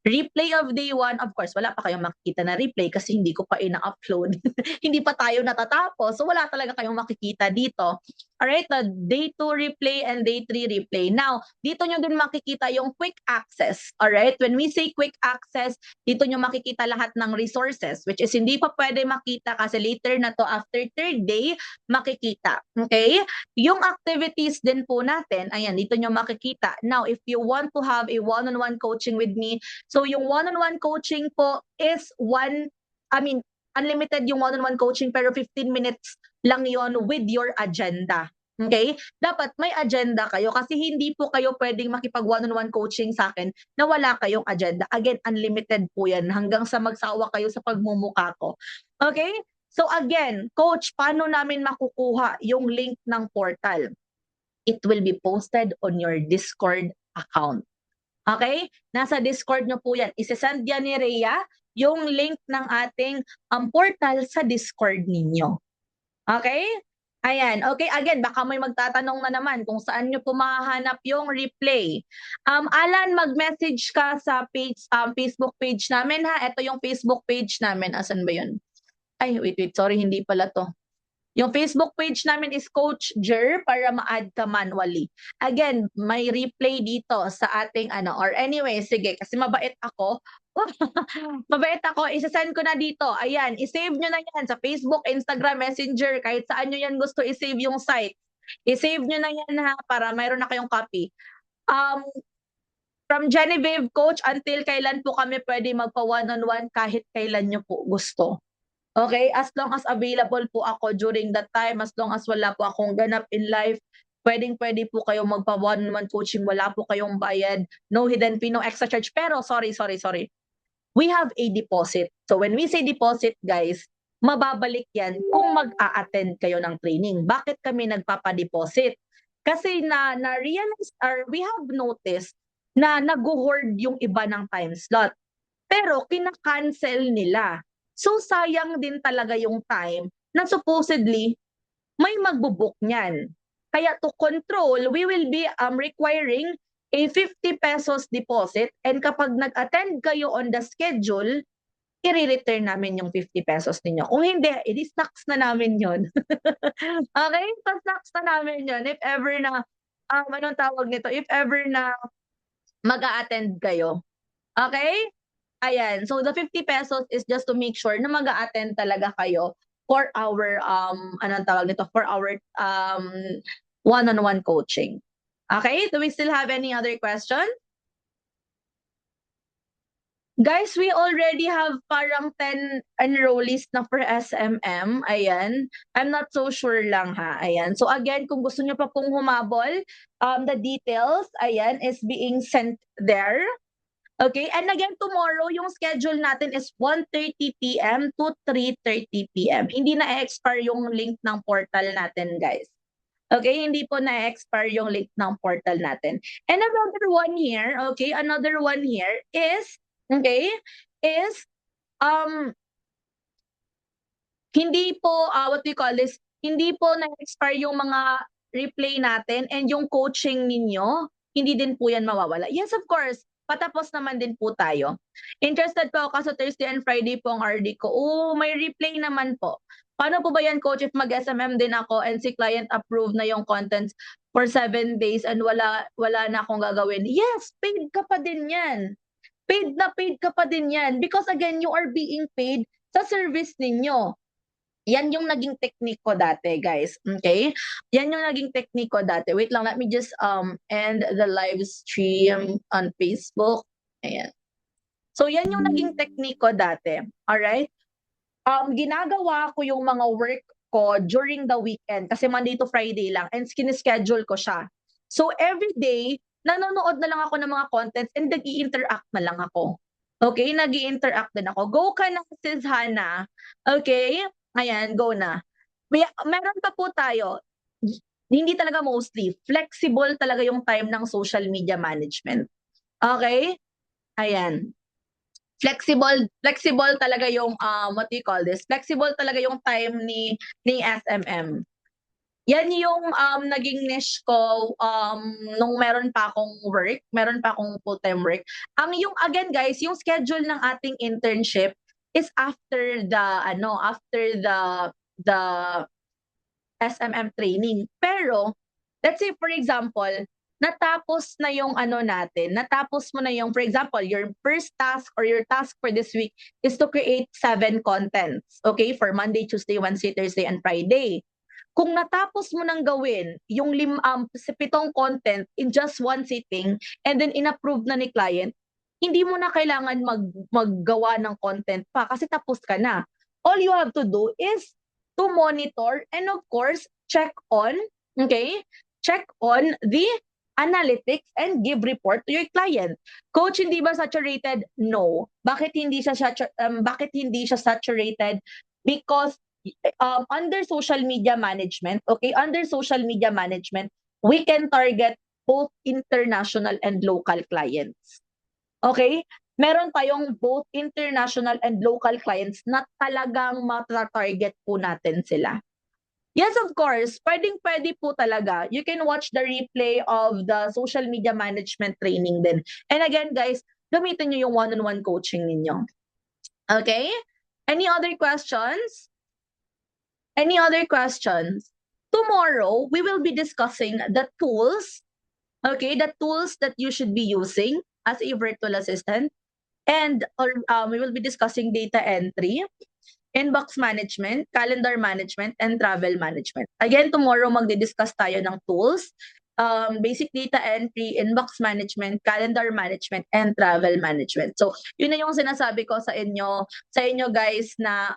Replay of day 1, of course, wala pa kayong makikita na replay kasi hindi ko pa ina-upload. Hindi pa tayo natatapos. So, wala talaga kayong makikita dito. Alright, the day 2 replay and day 3 replay. Now, dito nyo din makikita yung quick access. Alright, when we say quick access, dito nyo makikita lahat ng resources, which is hindi pa pwede makita kasi later na to, after 3rd day, makikita. Okay? Yung activities din po natin, ayan, dito nyo makikita. Now, if you want to have a one-on-one coaching with me, so yung one-on-one coaching po is unlimited yung one-on-one coaching pero 15 minutes lang yon with your agenda. Okay? Dapat may agenda kayo kasi hindi po kayo pwedeng makipag one-on-one coaching sa akin na wala kayong agenda. Again, unlimited po yan hanggang sa magsawa kayo sa pagmumuka ko. Okay? So again, coach, paano namin makukuha yung link ng portal? It will be posted on your Discord account. Okay? Nasa Discord nyo po yan. Isesend yan ni Rhea yung link ng ating portal sa Discord ninyo. Okay? Ayan. Okay, again, baka may magtatanong na naman kung saan nyo po mahahanap yung replay. Alan, mag-message ka sa page, Facebook page namin ha. Ito yung Facebook page namin. Asan ba yun? Ay, wait. Sorry, hindi pala to. Yung Facebook page namin is Coach Jer para ma-add ka manually. Again, may replay dito sa ating or anyway, sige, kasi mabait ako. Mabait ako, isa-send ko na dito. Ayan, i-save nyo na yan sa Facebook, Instagram, Messenger, kahit saan nyo yan gusto i-save yung site. I-save nyo na yan ha, para mayroon na kayong copy. From Genevieve, Coach, until kailan po kami pwede magpa one-on-one kahit kailan nyo po gusto. Okay, as long as available po ako during that time, as long as wala po akong ganap in life, pwede po kayo magpa one-on-one coaching, wala po kayong bayad, no hidden fee, no extra charge. Pero sorry. We have a deposit. So when we say deposit, guys, mababalik yan kung mag-a-attend kayo ng training. Bakit kami nagpapa-deposit? Kasi na-realize or we have noticed na nag-hoard yung iba ng time slot. Pero kina-cancel nila. So sayang din talaga yung time na supposedly may magbo-book niyan. Kaya to control, we will be requiring a 50 pesos deposit and kapag nag-attend kayo on the schedule, i-return namin yung 50 pesos ninyo. Kung hindi, i-snacks na namin yon. Okay? Pa-snacks na namin yon. If ever na, anong tawag nito? If ever na mag-a-attend kayo. Okay? Ayan. So, the 50 pesos is just to make sure na mag-a-attend talaga kayo for our, for our one-on-one coaching. Okay? Do we still have any other questions? Guys, we already have parang 10 enrollees na for SMM. Ayan. I'm not so sure lang ha. Ayan. So again, kung gusto nyo pa pong humabol, the details, ayan, is being sent there. Okay, and again, tomorrow, yung schedule natin is 1:30 p.m. to 3:30 p.m. Hindi na-expire yung link ng portal natin, guys. Okay, hindi po na-expire yung link ng portal natin. And another one here, is hindi po, hindi po na-expire yung mga replay natin and yung coaching ninyo, hindi din po yan mawawala. Yes, of course, patapos naman din po tayo. Interested po ako sa Thursday and Friday po ang RD ko. May replay naman po. Paano po ba yan, coach, if mag-SMM din ako and si client approve na yung contents for 7 days and wala na akong gagawin? Yes, paid ka pa din yan. Paid ka pa din yan. Because again, you are being paid sa service ninyo. Yan yung naging technique ko dati, guys. Okay? Yan yung naging technique ko dati. Wait lang, let me just end the live stream on Facebook. Ayan. So, yan yung naging technique ko dati. Alright? Ginagawa ko yung mga work ko during the weekend kasi Monday to Friday lang and schedule ko siya. So, every day, nanonood na lang ako ng mga contents and nag-i-interact na lang ako. Okay? Nag-i-interact din ako. Go ka na, sis Hannah. Okay? Ayan, go na. Meron pa po tayo, hindi talaga mostly, flexible talaga yung time ng social media management. Okay? Ayan. Flexible talaga yung, flexible talaga yung time ni SMM. Yan yung naging niche ko nung meron pa akong work, meron pa akong full-time work. Yung again guys, yung schedule ng ating internship is after the SMM training. Pero let's say for example, natapos na yung natapos mo na yung, for example, your first task or your task for this week is to create 7 contents, okay, for Monday, Tuesday, Wednesday, Thursday, and Friday. Kung natapos mo nang gawin yung 7 content in just one sitting and then inapprove na ni client, hindi mo na kailangan maggawa ng content pa kasi tapos ka na. All you have to do is to monitor and of course check on the analytics and give report to your client. Coach, hindi ba saturated? No. Bakit hindi siya saturated? Because under social media management, we can target both international and local clients. Okay? Meron tayong both international and local clients na talagang mata-target po natin sila. Yes, of course. Pwedeng-pwede po talaga. You can watch the replay of the social media management training din. And again, guys, gamitin nyo yung one-on-one coaching ninyo. Okay? Any other questions? Any other questions? Tomorrow, we will be discussing the tools, the tools that you should be using as a virtual assistant. And we will be discussing data entry, inbox management, calendar management, and travel management. Again, tomorrow magdi-discuss tayo ng tools, basic data entry, inbox management, calendar management, and travel management. So, yun na yung sinasabi ko sa inyo guys na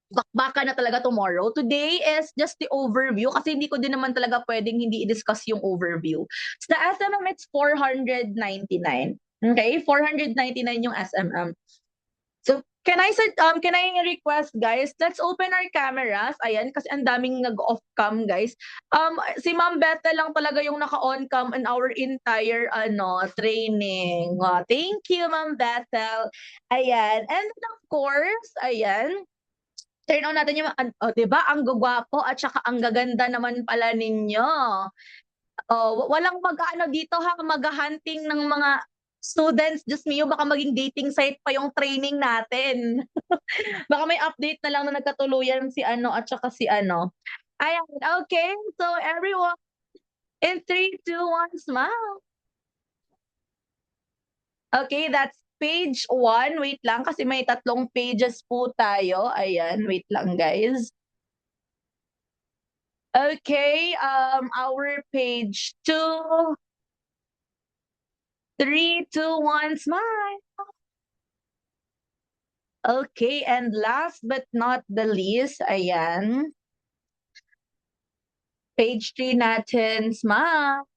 bakbaka na talaga tomorrow. Today is just the overview kasi hindi ko din naman talaga pwedeng hindi i-discuss yung overview. Sa SMM, it's 499. Okay? 499 yung SMM. So, can I request guys, let's open our cameras. Ayan, kasi ang daming nag-off cam guys. Si Ma'am Bethel lang talaga yung naka-on cam in our entire training. Thank you, Ma'am Bethel. Ayan. And of course, ayan, turn on natin yung, 'di ba? Ang gagwapo at saka ang gaganda naman pala ninyo. Walang mag-aano dito ha, mag-hunting ng mga students. Diyos mio, baka maging dating site pa yung training natin. Baka may update na lang na nagkatuluyan si at saka si Ayan, okay. So everyone, in 3, 2, 1, smile. Okay, that's page 1. Wait lang, kasi may 3 pages po tayo. Ayan, wait lang guys. Okay, our page 2. 3, 2, 1, smile. Okay, and last but not the least, ayan. Page 3 natin, smile.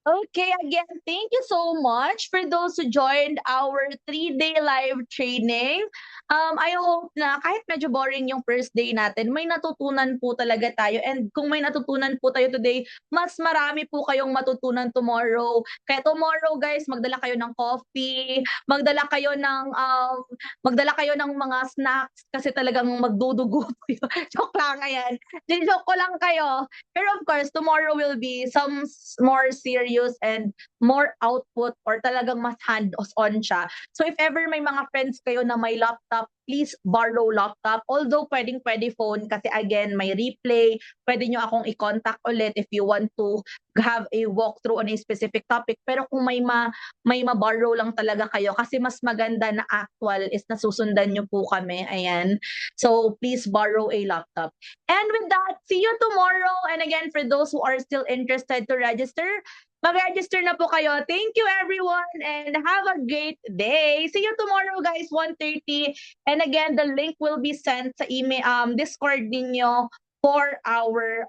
Okay, again, thank you so much for those who joined our 3-day live training. I hope na kahit medyo boring yung first day natin, may natutunan po talaga tayo. And kung may natutunan po tayo today, mas marami po kayong matutunan tomorrow. Kaya tomorrow, guys, magdala kayo ng coffee, magdala kayo ng mga snacks kasi talagang magdudugo kayo. Joke lang, ayan. Joke ko lang kayo. Pero of course, tomorrow will be some more serious and more output or talagang mas hands-on siya. So if ever may mga friends kayo na may laptop, please borrow laptop. Although pwede phone kasi again, may replay. Pwede nyo akong i-contact ulit if you want to have a walkthrough on a specific topic. Pero kung may ma-borrow lang talaga kayo kasi mas maganda na actual is nasusundan nyo po kami. Ayan. So please borrow a laptop. And with that, see you tomorrow. And again, for those who are still interested to register, mag-register na po kayo. Thank you, everyone, and have a great day. See you tomorrow, guys, 1:30. And again, the link will be sent sa email, Discord ninyo for our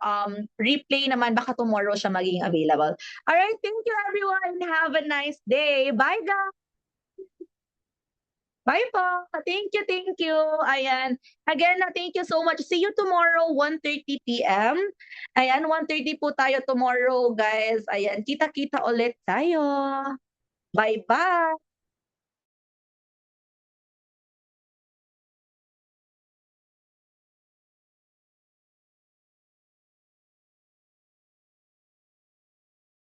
replay naman. Baka tomorrow siya maging available. All right, thank you, everyone. Have a nice day. Bye, guys. Bye po. Thank you, thank you. Ayan. Again, thank you so much. See you tomorrow, 1:30 p.m. Ayan, 1:30 po tayo tomorrow, guys. Ayan, kita-kita ulit tayo. Bye-bye.